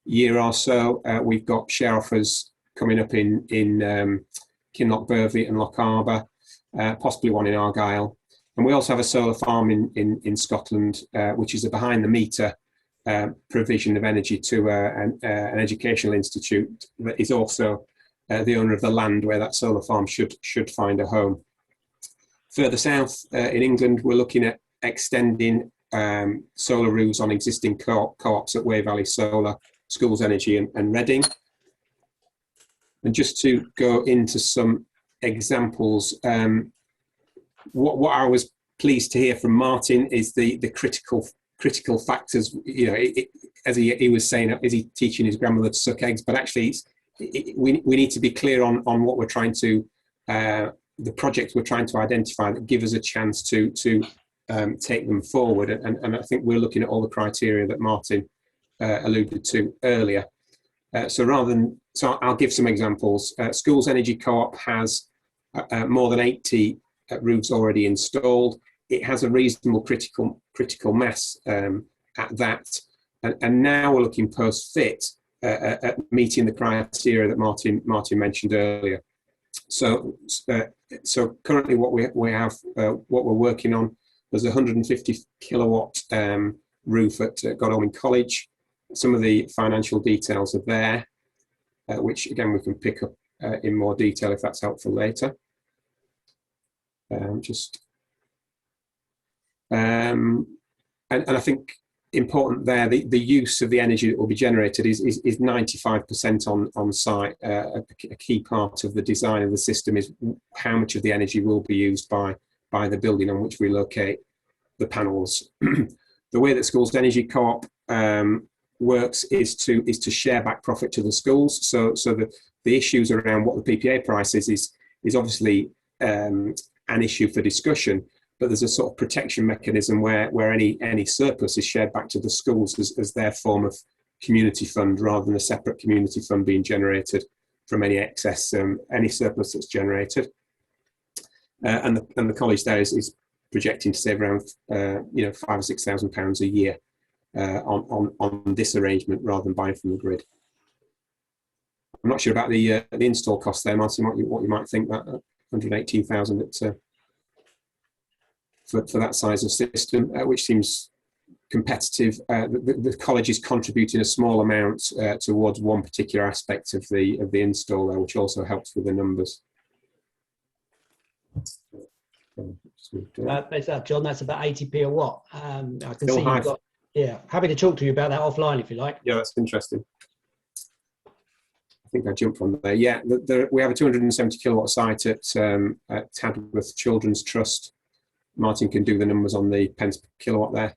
year or so. We've got share offers coming up in Kinloch Burvey and Loch Arbour, possibly one in Argyll. And we also have a solar farm in Scotland, which is a behind-the-meter provision of energy to an educational institute that is also the owner of the land where that solar farm should find a home. Further south in England, we're looking at extending solar roofs on existing co-ops at Wey Valley Solar, Schools Energy and Reading. And just to go into some examples, what I was pleased to hear from Martin is the critical factors. As he was saying, is he teaching his grandmother to suck eggs? But actually, we need to be clear on what we're trying to, the projects we're trying to identify that give us a chance to take them forward. And I think we're looking at all the criteria that Martin alluded to earlier. So I'll give some examples. Schools Energy Co-op has more than 80 roofs already installed. It has a reasonable critical mass at that, and now we're looking post-fit at meeting the criteria that Martin mentioned earlier. So currently, what we have, what we're working on, there's a 150 kilowatt roof at Godalming College. Some of the financial details are there, which again we can pick up in more detail if that's helpful later. And I think important there, the use of the energy that will be generated is 95% on site. A key part of the design of the system is how much of the energy will be used by the building on which we locate the panels. The way that Schools Energy Co-op works is to share back profit to the schools. So the issues around what the PPA price is obviously an issue for discussion, but there's a sort of protection mechanism where any surplus is shared back to the schools as their form of community fund, rather than a separate community fund being generated from any excess, any surplus that's generated. And the college there is projecting to save around £5,000 or £6,000 a year on this arrangement rather than buying from the grid. I'm not sure about the install cost there, Martin. What you might think, that 118,000 for that size of system, which seems competitive. The college is contributing a small amount towards one particular aspect of the install there, which also helps with the numbers. John, that's about 80p a watt. I can Still see high. you've got, happy to talk to you about that offline if you like. Yeah, that's interesting. I think I jumped from there. Yeah, we have a 270 kilowatt site at Tadworth Children's Trust. Martin can do the numbers on the pence per kilowatt there.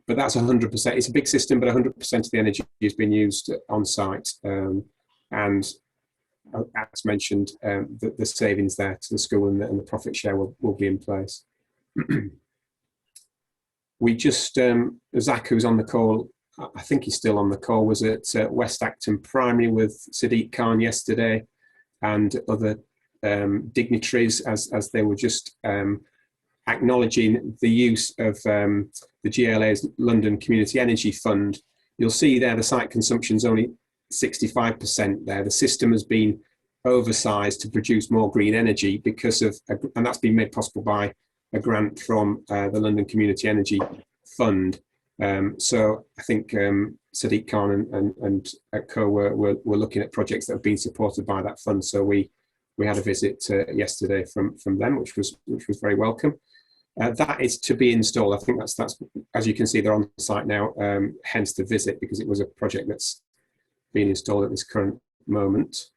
But that's 100%. It's a big system, but 100% of the energy is being used on site. And as mentioned, the savings there to the school and the profit share will be in place. We just, Zach, who's on the call, I think he's still on the call, was at West Acton Primary with Sadiq Khan yesterday and other dignitaries as they were just acknowledging the use of the GLA's London Community Energy Fund. You'll see there the site consumption's only 65% there. The system has been oversized to produce more green energy because of, and that's been made possible by a grant from the London Community Energy Fund. So I think Sadiq Khan and co were looking at projects that have been supported by that fund. So we had a visit yesterday from them, which was very welcome. That is to be installed. I think that's as you can see, they're on site now. Hence the visit, because it was a project that's being installed at this current moment.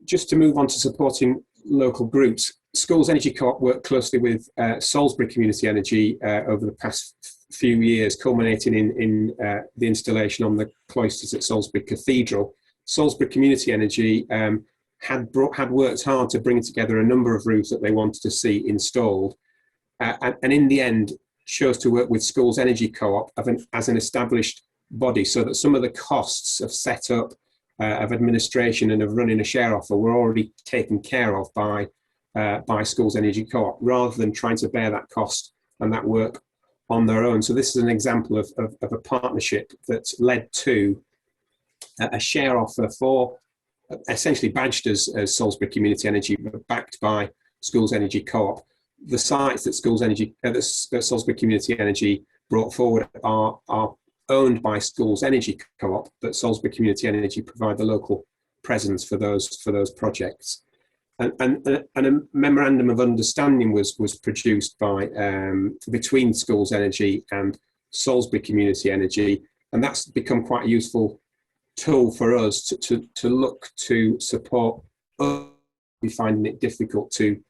Just to move on to supporting local groups, Schools Energy Co-op worked closely with Salisbury Community Energy over the past few years, culminating in the installation on the cloisters at Salisbury Cathedral. Salisbury Community Energy had worked hard to bring together a number of roofs that they wanted to see installed, and in the end chose to work with Schools Energy Co-op as an established body, so that some of the costs of setup, of administration and of running a share offer were already taken care of by Schools Energy Co-op, rather than trying to bear that cost and that work on their own. So this is an example of a partnership that's led to a share offer for, essentially badged as Salisbury Community Energy, but backed by Schools Energy Co-op. The sites that Salisbury Community Energy brought forward are owned by Schools Energy Co-op, but Salisbury Community Energy provide the local presence for those projects. And a memorandum of understanding was produced by between Schools Energy and Salisbury Community Energy, and that's become quite a useful tool for us to look to support. We finding it difficult to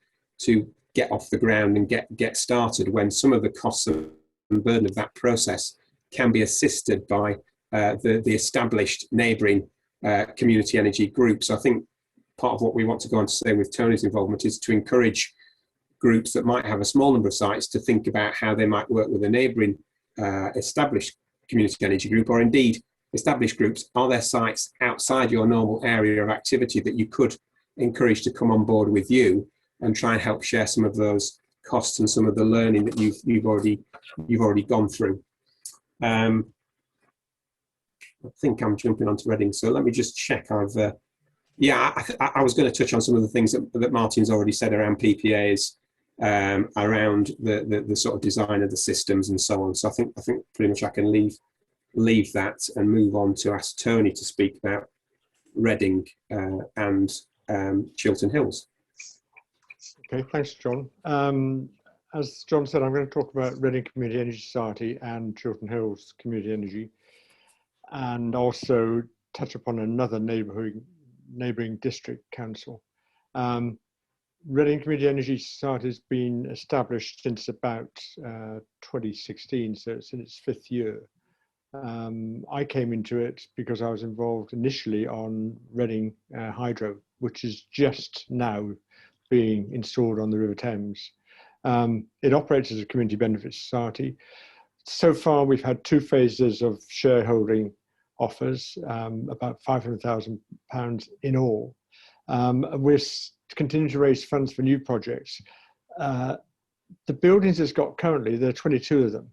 get off the ground and get started when some of the costs and burden of that process can be assisted by the established neighbouring community energy groups. I think part of what we want to go on to say with Tony's involvement is to encourage groups that might have a small number of sites to think about how they might work with a neighbouring established community energy group, or indeed established groups. Are there sites outside your normal area of activity that you could encourage to come on board with you and try and help share some of those costs and some of the learning that you've already gone through? I think I'm jumping onto Reading, so let me just check. I was going to touch on some of the things that Martin's already said around PPAs, around the sort of design of the systems and so on. So I think pretty much I can leave that and move on to ask Tony to speak about Reading and Chiltern Hills. Okay, thanks, John. As John said, I'm going to talk about Reading Community Energy Society and Chiltern Hills Community Energy, and also touch upon another neighbouring district council. Reading Community Energy Society has been established since about 2016, so it's in its 5th year. I came into it because I was involved initially on Reading Hydro, which is just now being installed on the River Thames. It operates as a community benefit society. So far, we've had 2 phases of shareholding offers, about £500,000 in all. We're continuing to raise funds for new projects. The buildings it's got currently, there are 22 of them.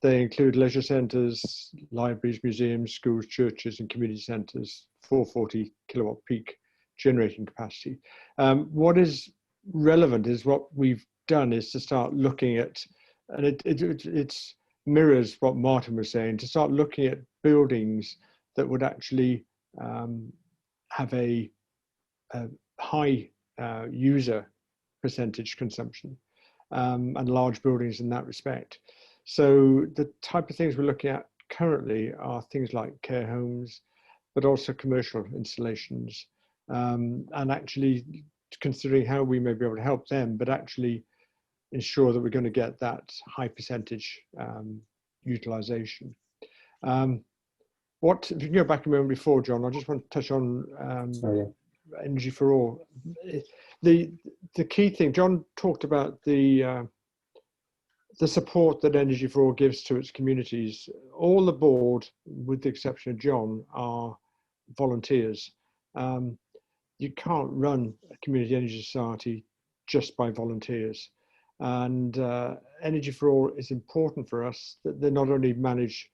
They include leisure centres, libraries, museums, schools, churches and community centres, 440 kilowatt peak generating capacity. What is relevant is what we've done is to start looking at, and it mirrors what Martin was saying, to start looking at buildings that would actually have a high user percentage consumption, and large buildings in that respect. So the type of things we're looking at currently are things like care homes, but also commercial installations, and actually considering how we may be able to help them, but actually ensure that we're going to get that high percentage utilization. If you can go back a moment before, John, I just want to touch on Energy for All. The key thing, John talked about the support that Energy for All gives to its communities. All the board, with the exception of John, are volunteers. You can't run a community energy society just by volunteers. And Energy for All is important for us, that they not only manage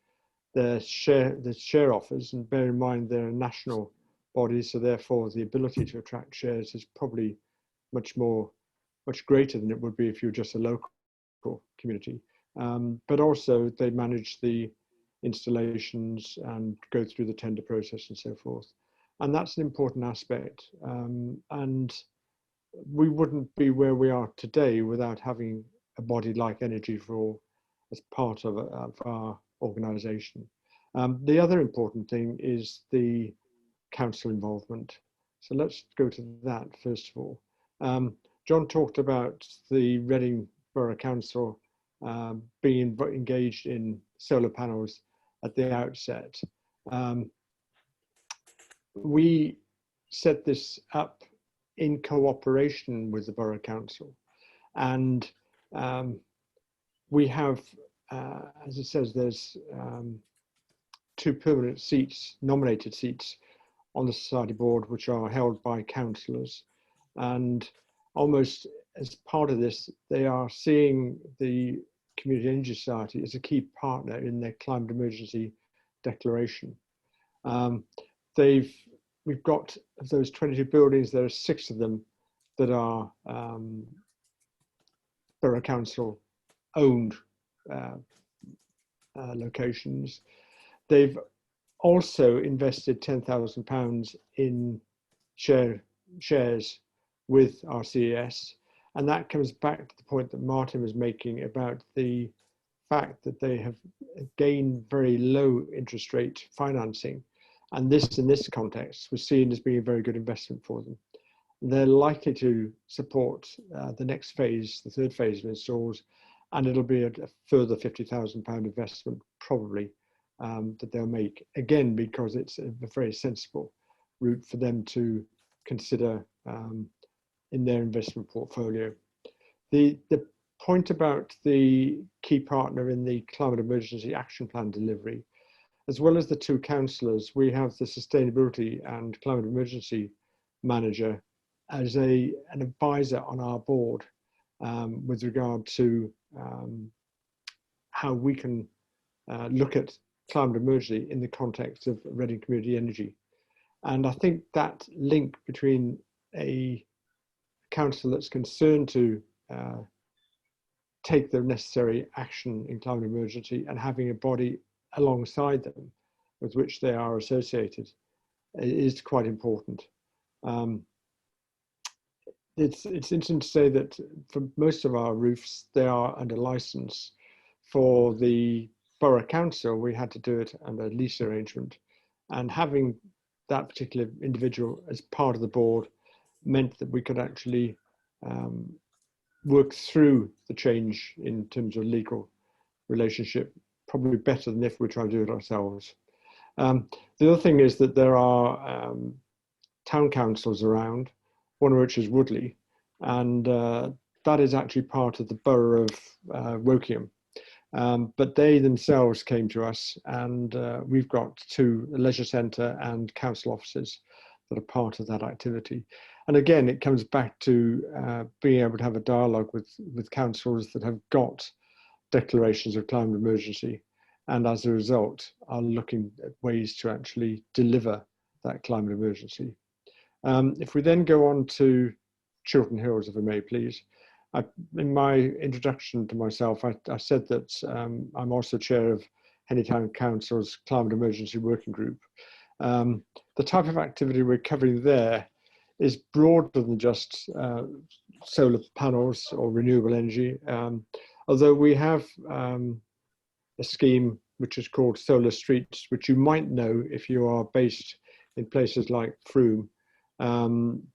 the share offers, and bear in mind they're a national body, so therefore the ability to attract shares is probably much greater than it would be if you're just a local community. But also they manage the installations and go through the tender process and so forth. And that's an important aspect. And we wouldn't be where we are today without having a body like Energy for All as part of our organisation. The other important thing is the council involvement. So let's go to that first of all. John talked about the Reading Borough Council being engaged in solar panels at the outset. We set this up in cooperation with the Borough Council, and we have, as it says, there's 2 permanent seats, nominated seats on the society board, which are held by councillors, and almost as part of this, they are seeing the Community Energy Society as a key partner in their climate emergency declaration. We've got, of those 22 buildings, there are 6 of them that are Borough Council owned locations. They've also invested £10,000 in shares with RCES, and that comes back to the point that Martin was making about the fact that they have gained very low interest rate financing, and this, in this context, was seen as being a very good investment for them. They're likely to support the next phase, the 3rd phase of installs, and it'll be a further £50,000 investment probably that they'll make, again, because it's a very sensible route for them to consider in their investment portfolio. The point about the key partner in the Climate Emergency Action Plan delivery, as well as the 2 councillors, we have the Sustainability and Climate Emergency Manager as an advisor on our board with regard to how we can look at climate emergency in the context of Reading Community Energy. And I think that link between a council that's concerned to take the necessary action in climate emergency and having a body alongside them with which they are associated is quite important. It's interesting to say that for most of our roofs, they are under license. For the Borough Council, we had to do it under a lease arrangement, and having that particular individual as part of the board meant that we could actually work through the change in terms of legal relationship probably better than if we try to do it ourselves. The other thing is that there are town councils around, one of which is Woodley, and that is actually part of the borough of Wokingham. But they themselves came to us, and we've got 2 leisure centre and council offices that are part of that activity. And again, it comes back to being able to have a dialogue with councils that have got declarations of climate emergency, and as a result are looking at ways to actually deliver that climate emergency. If we then go on to Chiltern Hills, if I may please. In my introduction to myself, I said that I'm also chair of Henley Town Council's Climate Emergency Working Group. The type of activity we're covering there is broader than just solar panels or renewable energy, although we have a scheme which is called Solar Streets, which you might know if you are based in places like Frome.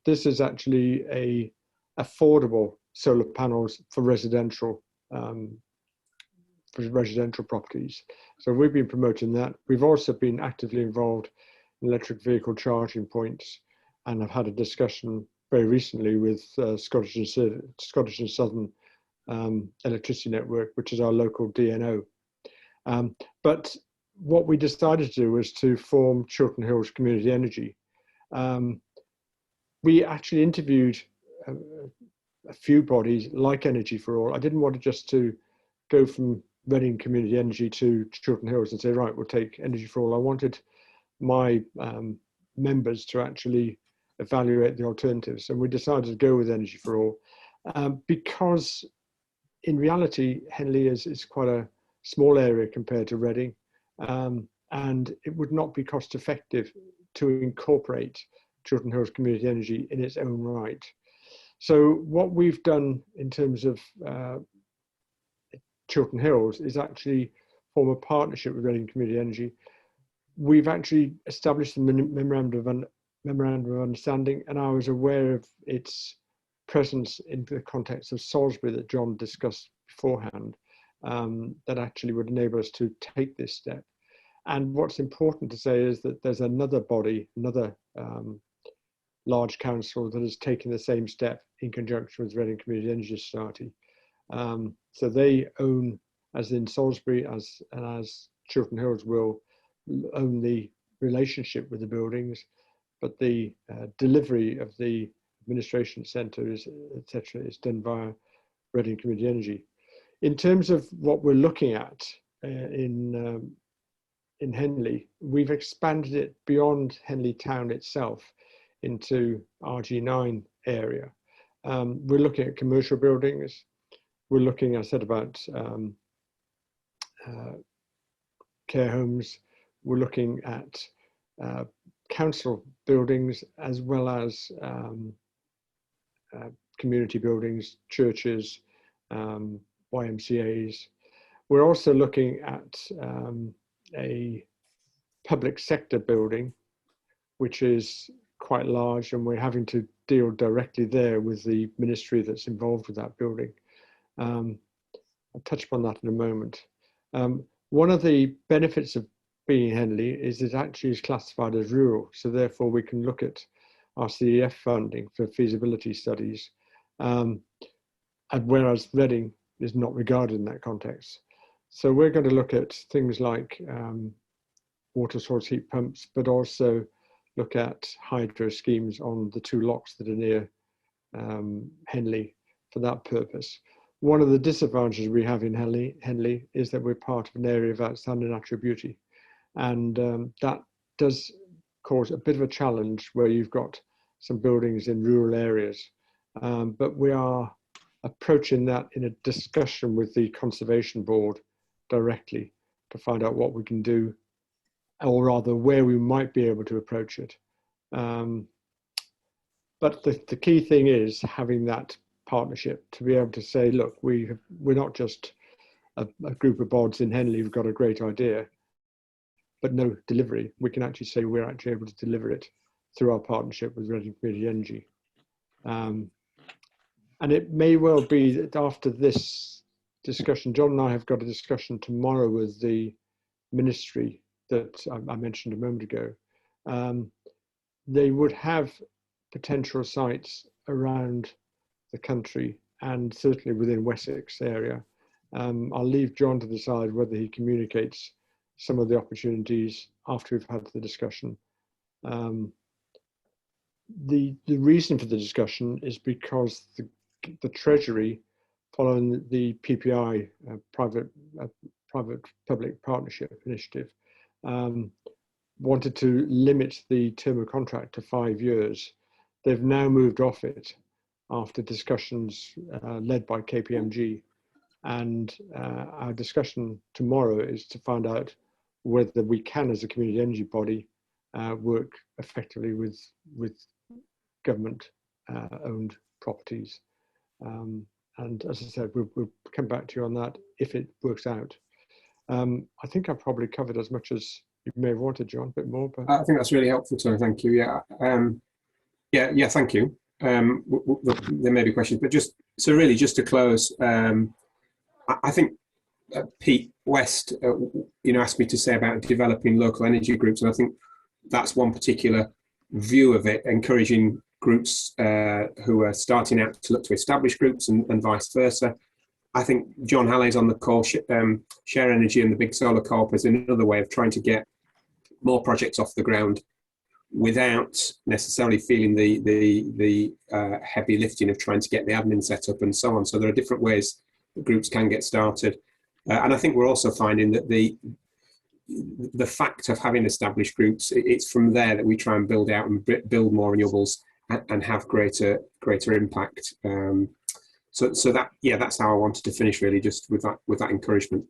This is actually a affordable solar panels for residential properties. So we've been promoting that. We've also been actively involved in electric vehicle charging points, and I've had a discussion very recently with Scottish and Southern Electricity Network, which is our local DNO. But what we decided to do was to form Chiltern Hills Community Energy. We actually interviewed a few bodies like Energy for All. I didn't want to just to go from Reading Community Energy to Chiltern Hills and say, right, we'll take Energy for All. I wanted my members to actually evaluate the alternatives, and we decided to go with Energy for All because in reality, Henley is quite a small area compared to Reading, and it would not be cost effective to incorporate Chiltern Hills Community Energy in its own right. So what we've done in terms of Chiltern Hills is actually form a partnership with Reading Community Energy. We've actually established a memorandum of understanding, and I was aware of its presence in the context of Salisbury that John discussed beforehand, that actually would enable us to take this step. And what's important to say is that there's another body, another large council that has taken the same step in conjunction with Reading Community Energy Society. So they own, as in Salisbury, as Chiltern Hills will own the relationship with the buildings, but the delivery of the administration centres, etc., is done via Reading Community Energy. In terms of what we're looking at in Henley, we've expanded it beyond Henley town itself into RG9 area. We're looking at commercial buildings. We're looking, I said, about care homes. We're looking at council buildings as well as community buildings, churches, YMCAs. We're also looking at a public sector building, which is quite large, and we're having to deal directly there with the ministry that's involved with that building. I'll touch upon that in a moment. One of the benefits of being in Henley is it actually is classified as rural, so therefore we can look at our CEF funding for feasibility studies, and whereas Reading is not regarded in that context. So we're going to look at things like water source heat pumps, but also look at hydro schemes on the two locks that are near Henley for that purpose. One of the disadvantages we have in Henley is that we're part of an area of outstanding natural beauty. And that does cause a bit of a challenge where you've got some buildings in rural areas. But we are approaching that in a discussion with the Conservation Board directly to find out what we can do, or rather where we might be able to approach it. But the key thing is having that partnership to be able to say, look, we're not just a group of bods in Henley who've got a great idea, but no delivery. We can actually say we're actually able to deliver it through our partnership with Reading Community Energy. And it may well be that after this discussion, John and I have got a discussion tomorrow with the ministry that I mentioned a moment ago. They would have potential sites around the country and certainly within Wessex area. I'll leave John to decide whether he communicates some of the opportunities after we've had the discussion. The reason for the discussion is because the Treasury, following the PPI, private-public partnership initiative, wanted to limit the term of contract to 5 years. They've now moved off it after discussions led by KPMG. And our discussion tomorrow is to find out whether we can, as a community energy body, work effectively with government-owned properties. And as I said, we'll come back to you on that if it works out. I think I've probably covered as much as You may have wanted, John, a bit more, but I think that's really helpful, Tony. Thank you. Yeah, yeah. Thank you. There may be questions, but just to close, I think Pete West, asked me to say about developing local energy groups, and I think that's one particular view of it, encouraging groups who are starting out to look to establish groups and vice versa. I think John Halley's on the call. Share Energy and the Big Solar Co-op is another way of trying to get more projects off the ground without necessarily feeling the heavy lifting of trying to get the admin set up and so on. So there are different ways that groups can get started. And I think we're also finding that the fact of having established groups, it's from there that we try and build out and build more renewables and have greater impact. So that's how I wanted to finish, really, just with that encouragement.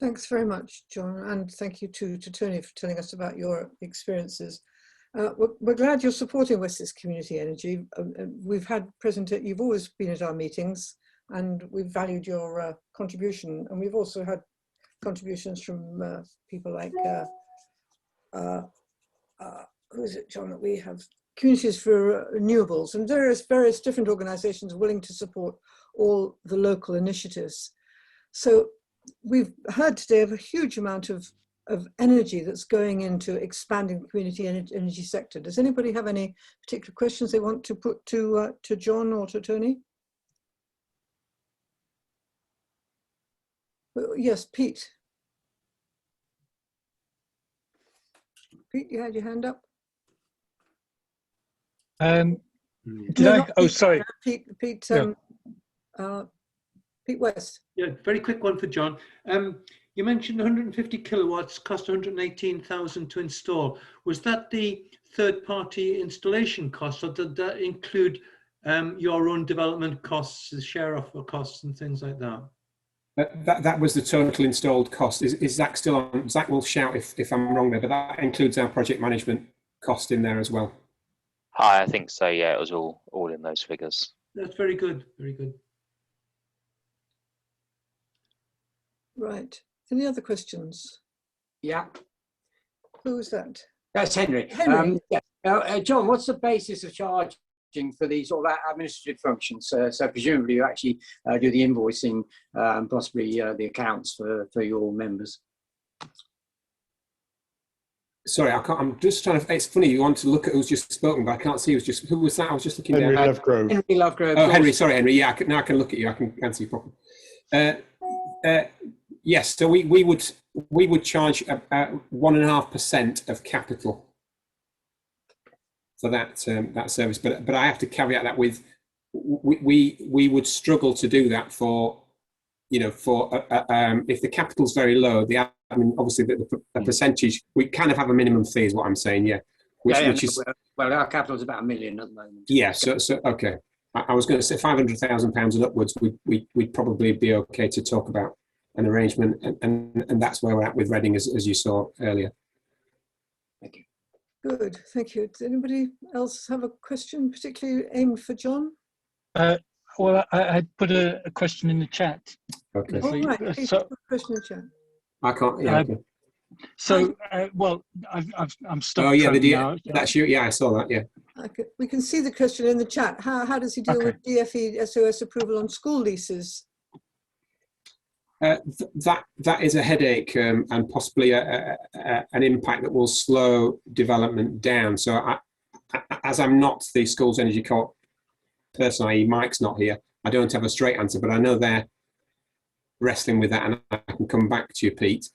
Thanks very much, John, and thank you to Tony for telling us about your experiences. We're glad you're supporting Wessex Community Energy. We've had you've always been at our meetings, and we've valued your contribution, and we've also had contributions from people like who is it, John, that we have Communities for Renewables, and various different organizations willing to support all the local initiatives. So we've heard today of a huge amount of energy that's going into expanding the community energy sector. Does anybody have any particular questions they want to put to John or to Tony? Yes, Pete. Pete, you had your hand up. Did I? Oh, sorry. Pete West. Yeah, very quick one for John. You mentioned 150 kilowatts cost 118,000 to install. Was that the third-party installation cost, or did that include your own development costs, the share offer costs, and things like that? That was the total installed cost. Is Zach still on? Zach will shout if I'm wrong there, but that includes our project management cost in there as well. Hi, I think so. Yeah, it was all in those figures. That's very good. Very good. Right. Any other questions? Yeah. Who was that? That's Henry. Henry. John, what's the basis of charging for these sort of administrative functions? So presumably you actually do the invoicing and possibly the accounts for your members. Sorry, I'm just trying to. It's funny. You want to look at who's just spoken, but I can't see who was that. I was just looking Henry down. Lovegrove. Henry Lovegrove. Oh, Henry. Sorry, Henry. Yeah, now I can look at you. I can see properly. Yes. So we would charge 1.5% of capital for that service, but I have to caveat that with we would struggle to do that for if the capital's very low. Obviously the percentage, we kind of have a minimum fee, is what I'm saying. Yeah. Which is well, our capital is about $1 million at the moment. Yeah. So okay. I was going to say £500,000 and upwards. We'd probably be okay to talk about an arrangement, and that's where we're at with Reading, as you saw earlier. Thank you. Good, thank you. Does anybody else have a question, particularly aimed for John? Well, I put a question in the chat. Okay. All right, please put a question in the chat. I can't. Yeah. Okay. So, well, I'm stuck. Oh yeah, now. That's you. Yeah, I saw that. Yeah. We can see the question in the chat. How does he deal with DFE SOS approval on school leases? That is a headache and possibly an impact that will slow development down. So as I'm not the Schools Energy Co-op person, i.e. Mike's not here, I don't have a straight answer, but I know they're wrestling with that, and I can come back to you, Pete.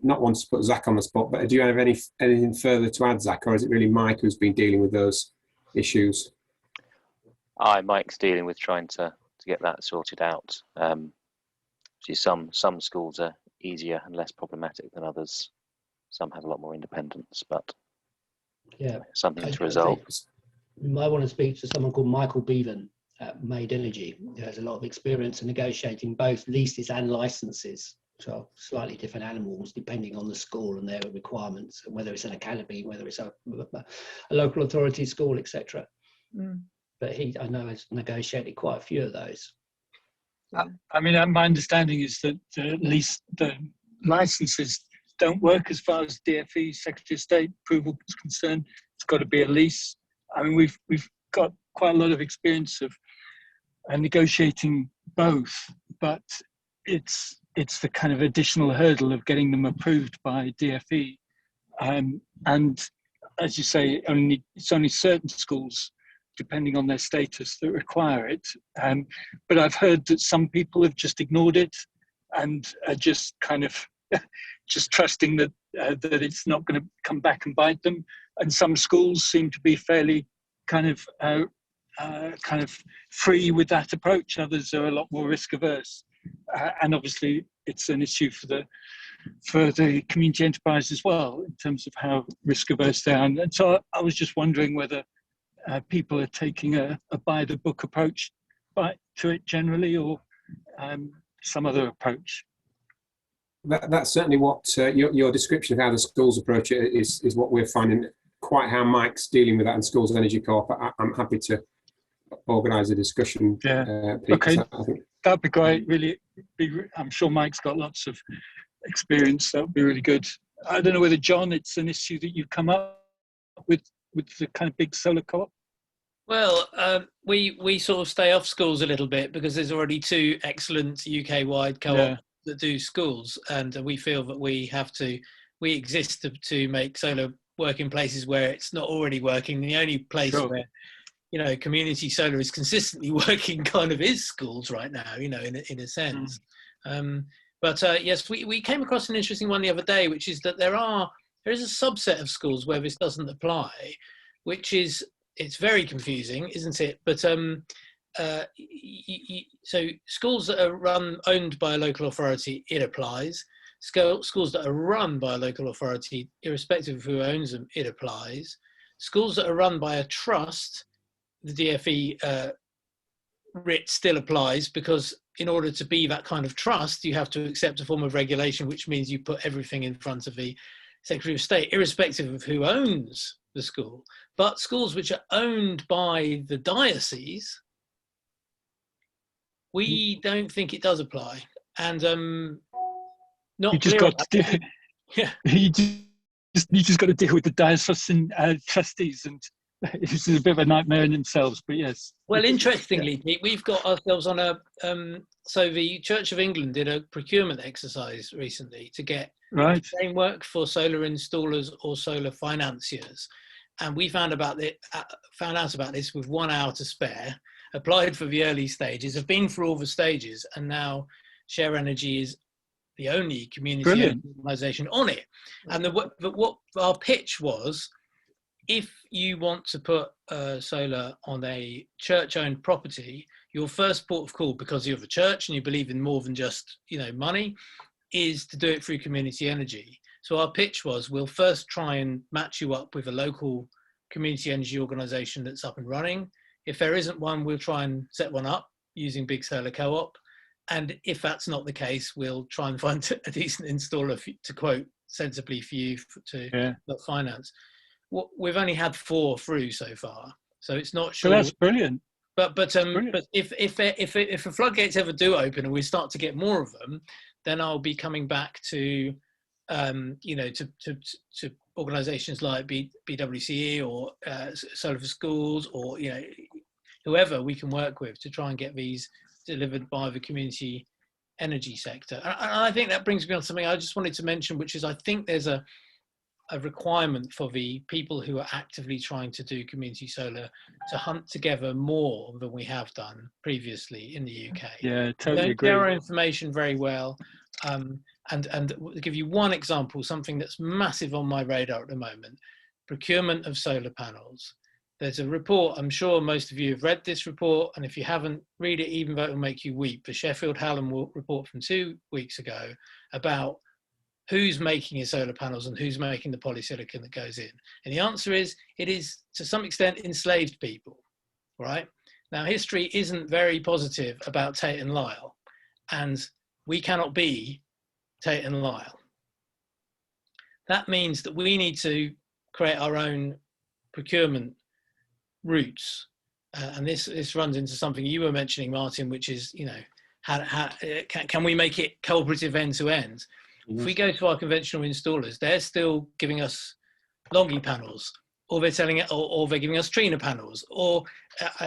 Not want to put Zach on the spot, but do you have anything further to add, Zach, or is it really Mike who's been dealing with those issues? Mike's dealing with trying to get that sorted out. Some schools are easier and less problematic than others. Some have a lot more independence, but yeah, something to resolve. You might want to speak to someone called Michael Bevan at Made Energy, who has a lot of experience in negotiating both leases and licenses. So slightly different animals depending on the school and their requirements, and whether it's an academy, whether it's a local authority school, etc. But I know has negotiated quite a few of those. I mean, my understanding is that at least the licenses don't work as far as DFE Secretary of State approval is concerned. It's got to be a lease. I mean, we've got quite a lot of experience of negotiating both, but it's the kind of additional hurdle of getting them approved by DFE. And as you say, it's only certain schools, depending on their status, that require it. But I've heard that some people have just ignored it and are just kind of just trusting that that it's not going to come back and bite them. And some schools seem to be fairly kind of free with that approach. Others are a lot more risk averse. And obviously, it's an issue for the community enterprise as well, in terms of how risk averse they are. And so I was just wondering whether people are taking a by the book approach to it generally, or some other approach. That's certainly what your description of how the schools approach it is what we're finding. Quite how Mike's dealing with that in Schools Energy Co-op. I'm happy to organise a discussion. Yeah. Pete, Okay. I think That'd be great. Really, I'm sure Mike's got lots of experience. That would be really good. I don't know whether, John, it's an issue that you come up with the kind of big solar co-op. Well, we sort of stay off schools a little bit because there's already 2 excellent UK-wide co-ops that do schools, and we feel that we exist to make solar work in places where it's not already working. The only place where community solar is consistently working kind of is schools right now, in a sense. But yes, we came across an interesting one the other day, which is that there is a subset of schools where this doesn't apply, it's very confusing, isn't it? But so schools that are owned by a local authority, it applies. Schools that are run by a local authority, irrespective of who owns them, it applies. Schools that are run by a trust, the DFE writ still applies, because in order to be that kind of trust, you have to accept a form of regulation, which means you put everything in front of the Secretary of State, irrespective of who owns the school. But schools which are owned by the diocese, we don't think it does apply. And not you just clear got to do, yeah. You just got to deal with the diocesan trustees, and this is a bit of a nightmare in themselves. But yes. Well, interestingly, Pete, we've got ourselves on so the Church of England did a procurement exercise recently to get a framework for solar installers or solar financiers, and we found out about this with 1 hour to spare. Applied for the early stages, have been through all the stages, and now Share Energy is the only community organisation on it. And what our pitch was, if you want to put solar on a church-owned property, your first port of call, because you're the church and you believe in more than just money, is to do it through community energy. So our pitch was, we'll first try and match you up with a local community energy organisation that's up and running. If there isn't one, we'll try and set one up using Big Solar Co-op. And if that's not the case, we'll try and find a decent installer, to quote sensibly, for you to finance. We've only had 4 through so far, so it's not sure. Well, that's brilliant. But if the floodgates ever do open and we start to get more of them, then I'll be coming back to to organisations like BWCE or Solar for Schools, or whoever we can work with to try and get these delivered by the community energy sector. And I think that brings me on something I just wanted to mention, which is I think there's a requirement for the people who are actively trying to do community solar to hunt together more than we have done previously in the UK. Yeah, totally agree. Share our information very well. And to give you one example, something that's massive on my radar at the moment, procurement of solar panels. There's a report, I'm sure most of you have read this report, and if you haven't, read it, even though it will make you weep. The Sheffield Hallam report from 2 weeks ago about who's making your solar panels and who's making the polysilicon that goes in. And the answer is, it is to some extent enslaved people, right? Now, history isn't very positive about Tate and Lyle, and we cannot be Tate and Lyle. That means that we need to create our own procurement routes. And this runs into something you were mentioning, Martin, which is, how can we make it cooperative end to end? if we go to our conventional installers, they're still giving us Longi panels, or they're selling it, or they're giving us Trina panels, or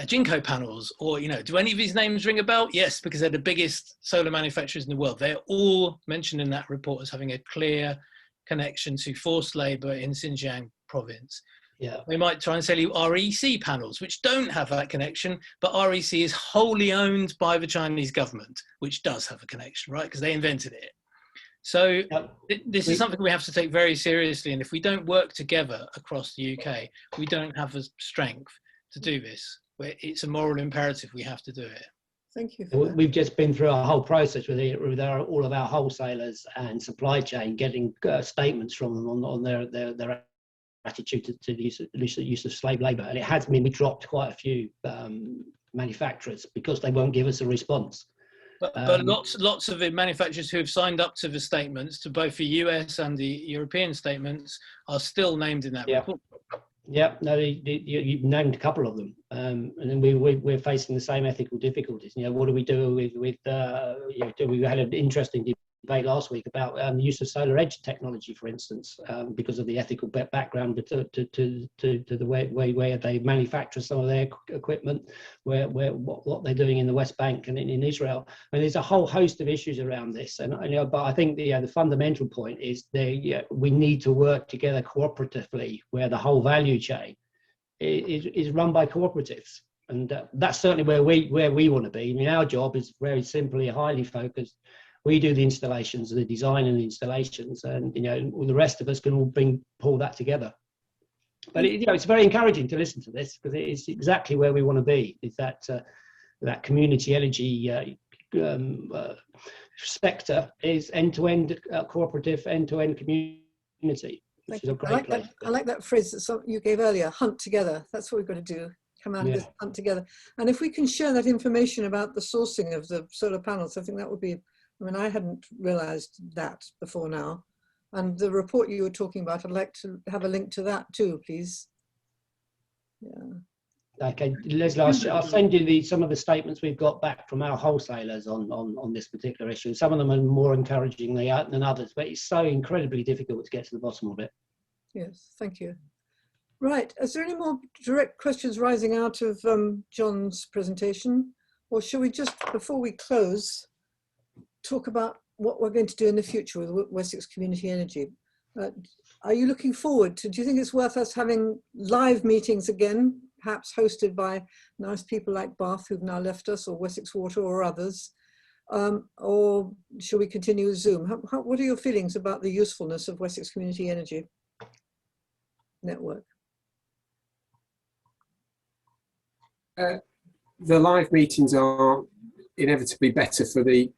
Jinko panels, or, you know, do any of these names ring a bell? Yes, because they're the biggest solar manufacturers in the world. They're all mentioned in that report as having a clear connection to forced labor in Xinjiang province. Yeah. They might try and sell you REC panels, which don't have that connection, but REC is wholly owned by the Chinese government, which does have a connection, right? Because they invented it. So this is something we have to take very seriously. And if we don't work together across the UK, we don't have the strength to do this. It's a moral imperative. We have to do it. Thank you. We've just been through a whole process with all of our wholesalers and supply chain, getting statements from them on their attitude to the use of slave labour. And it has mean we dropped quite a few manufacturers because they won't give us a response. But lots of the manufacturers who have signed up to the statements, to both the US and the European statements, are still named in that report. Yeah, no, you've named a couple of them, and then we're facing the same ethical difficulties. You know, what do we do with you know, we had an interesting debate last week about the use of solar edge technology, for instance, because of the ethical background to the way they manufacture some of their equipment, what they're doing in the West Bank and in Israel. And there's a whole host of issues around this. And you know, but I think the fundamental point is we need to work together cooperatively, where the whole value chain is run by cooperatives. And that's certainly where we want to be. I mean, our job is very simply highly focused. We do the installations, the design and the installations, and you know, the rest of us can all pull that together. But you know, it's very encouraging to listen to this, because it is exactly where we want to be. Is that community energy sector is end-to-end cooperative, end-to-end community. Which is a great place. I like that phrase that you gave earlier. Hunt together. That's what we've got to do. Come out of this, hunt together. And if we can share that information about the sourcing of the solar panels, I think that would be. I mean, I hadn't realized that before now. And the report you were talking about, I'd like to have a link to that too, please. Yeah. Okay, Leslie, I'll send you some of the statements we've got back from our wholesalers on this particular issue. Some of them are more encouraging than others, but it's so incredibly difficult to get to the bottom of it. Yes, thank you. Right, is there any more direct questions rising out of John's presentation? Or should we just, before we close, talk about what we're going to do in the future with Wessex Community Energy? Are you looking forward to, do you think it's worth us having live meetings again, perhaps hosted by nice people like Bath, who've now left us, or Wessex Water or others? Or shall we continue with Zoom? What are your feelings about the usefulness of Wessex Community Energy Network? The live meetings are inevitably better for the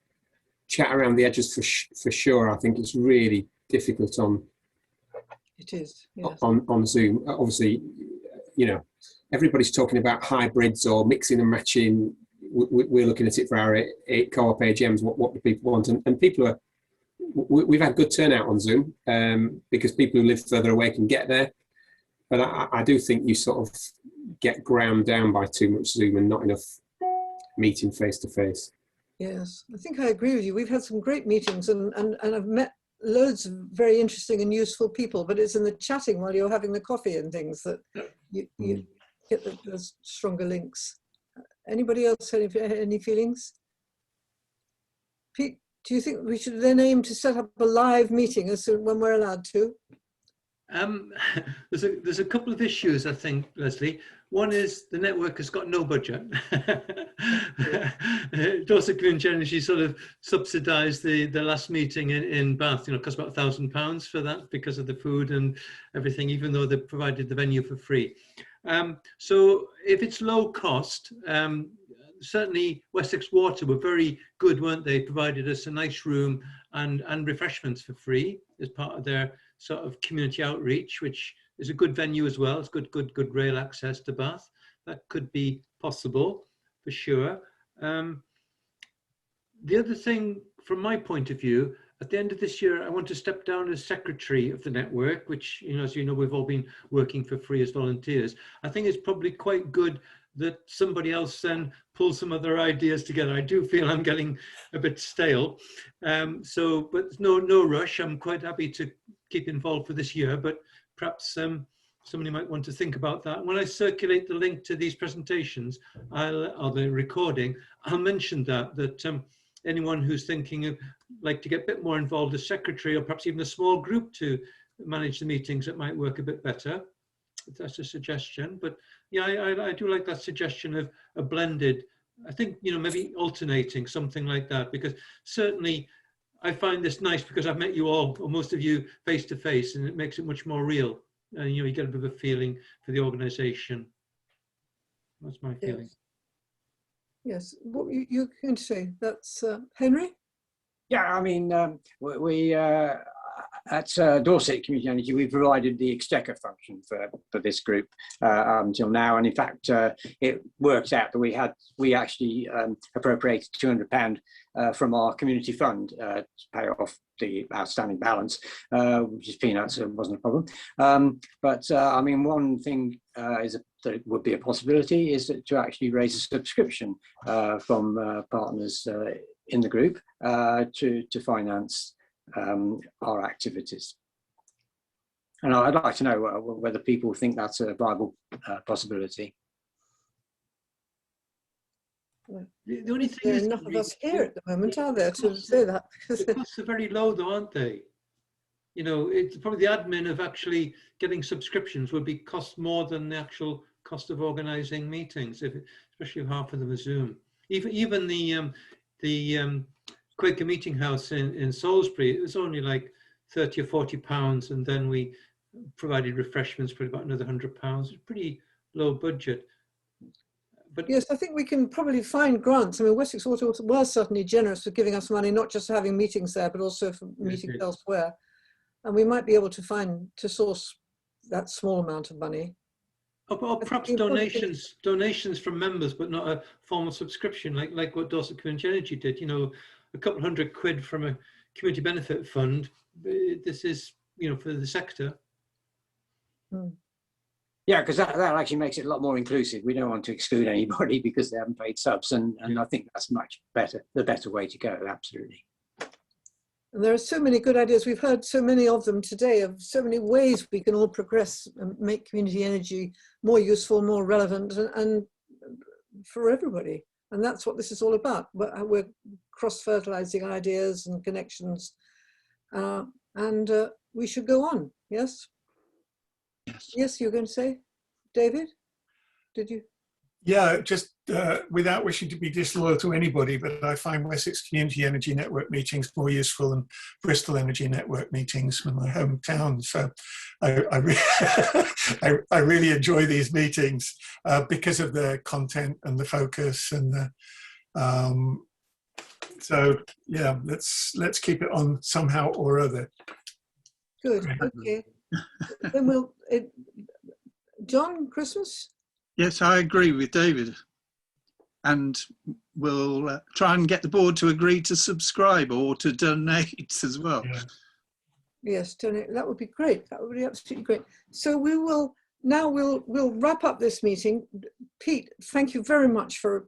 chat around the edges, for sure. I think it's really difficult on Zoom. Obviously, you know, everybody's talking about hybrids or mixing and matching. We're looking at it for our co-op AGMs. What do people want? And people are. We've had good turnout on Zoom because people who live further away can get there. But I do think you sort of get ground down by too much Zoom and not enough meeting face to face. Yes, I think I agree with you. We've had some great meetings and I've met loads of very interesting and useful people, but it's in the chatting while you're having the coffee and things that you get those stronger links. Anybody else have any feelings? Pete, do you think we should then aim to set up a live meeting as soon when we're allowed to? There's a couple of issues, I think, Leslie. One is the network has got no budget. Dorset Community Energy sort of subsidised the last meeting in Bath. You know, it cost about £1,000 for that because of the food and everything, even though they provided the venue for free. So if it's low cost, certainly Wessex Water were very good, weren't they? Provided us a nice room and refreshments for free as part of their sort of community outreach, which is a good venue as well. It's good rail access to Bath. That could be possible for sure. The other thing, from my point of view, at the end of this year, I want to step down as secretary of the network, which, you know, as you know, we've all been working for free as volunteers. I think it's probably quite good that somebody else then pull some other ideas together. I do feel I'm getting a bit stale. But no rush. I'm quite happy to keep involved for this year, but perhaps somebody might want to think about that. When I circulate the link to these presentations, or the recording, I'll mention that anyone who's thinking of like to get a bit more involved as secretary, or perhaps even a small group to manage the meetings, that might work a bit better. That's a suggestion. But yeah, I do like that suggestion of a blended, I think, maybe alternating, something like that, because certainly I find this nice because I've met you all, or most of you, face to face, and it makes it much more real. And you get a bit of a feeling for the organization. That's my feeling. Yes. What were you going to say? That's Henry? Yeah, I mean, we at Dorset Community Energy, we provided the exchequer function for this group until now, and in fact, it worked out that we actually appropriated £200 from our community fund to pay off the outstanding balance, which is peanuts, so it wasn't a problem. I mean, one thing that it would be a possibility is to actually raise a subscription from partners in the group to finance our activities. And I'd like to know whether people think that's a viable possibility. The only thing there are is, enough of us here at the moment, are there, to say that? The costs are very low, though, aren't they? It's probably the admin of actually getting subscriptions would cost more than the actual cost of organising meetings, especially if half of them are Zoom. Even the Quaker Meeting House in Salisbury, it was only like £30 or £40, and then we provided refreshments for about another £100. It's pretty low budget. But yes, I think we can probably find grants. I mean, Wessex Water was certainly generous for giving us money, not just for having meetings there, but also for meetings elsewhere. And we might be able to source that small amount of money. Or perhaps donations from members, but not a formal subscription, like what Dorset Community Energy did. A couple £100 from a community benefit fund. This is, for the sector. Hmm. Yeah, because that actually makes it a lot more inclusive. We don't want to exclude anybody because they haven't paid subs, and I think that's much better, the better way to go, absolutely. And there are so many good ideas. We've heard so many of them today, of so many ways we can all progress and make community energy more useful, more relevant, and for everybody. And that's what this is all about. We're cross-fertilizing ideas and connections, and we should go on. Yes? Yes, you're going to say, David? Did you? Yeah, just without wishing to be disloyal to anybody, but I find Wessex Community Energy Network meetings more useful than Bristol Energy Network meetings in my hometown. So I really enjoy these meetings because of the content and the focus and the, so yeah, let's keep it on somehow or other. Good. Okay. Then John, Christmas? Yes, I agree with David. And we'll try and get the board to agree to subscribe or to donate as well. Yeah. Yes, donate. That would be great. That would be absolutely great. So we'll wrap up this meeting. Pete, thank you very much for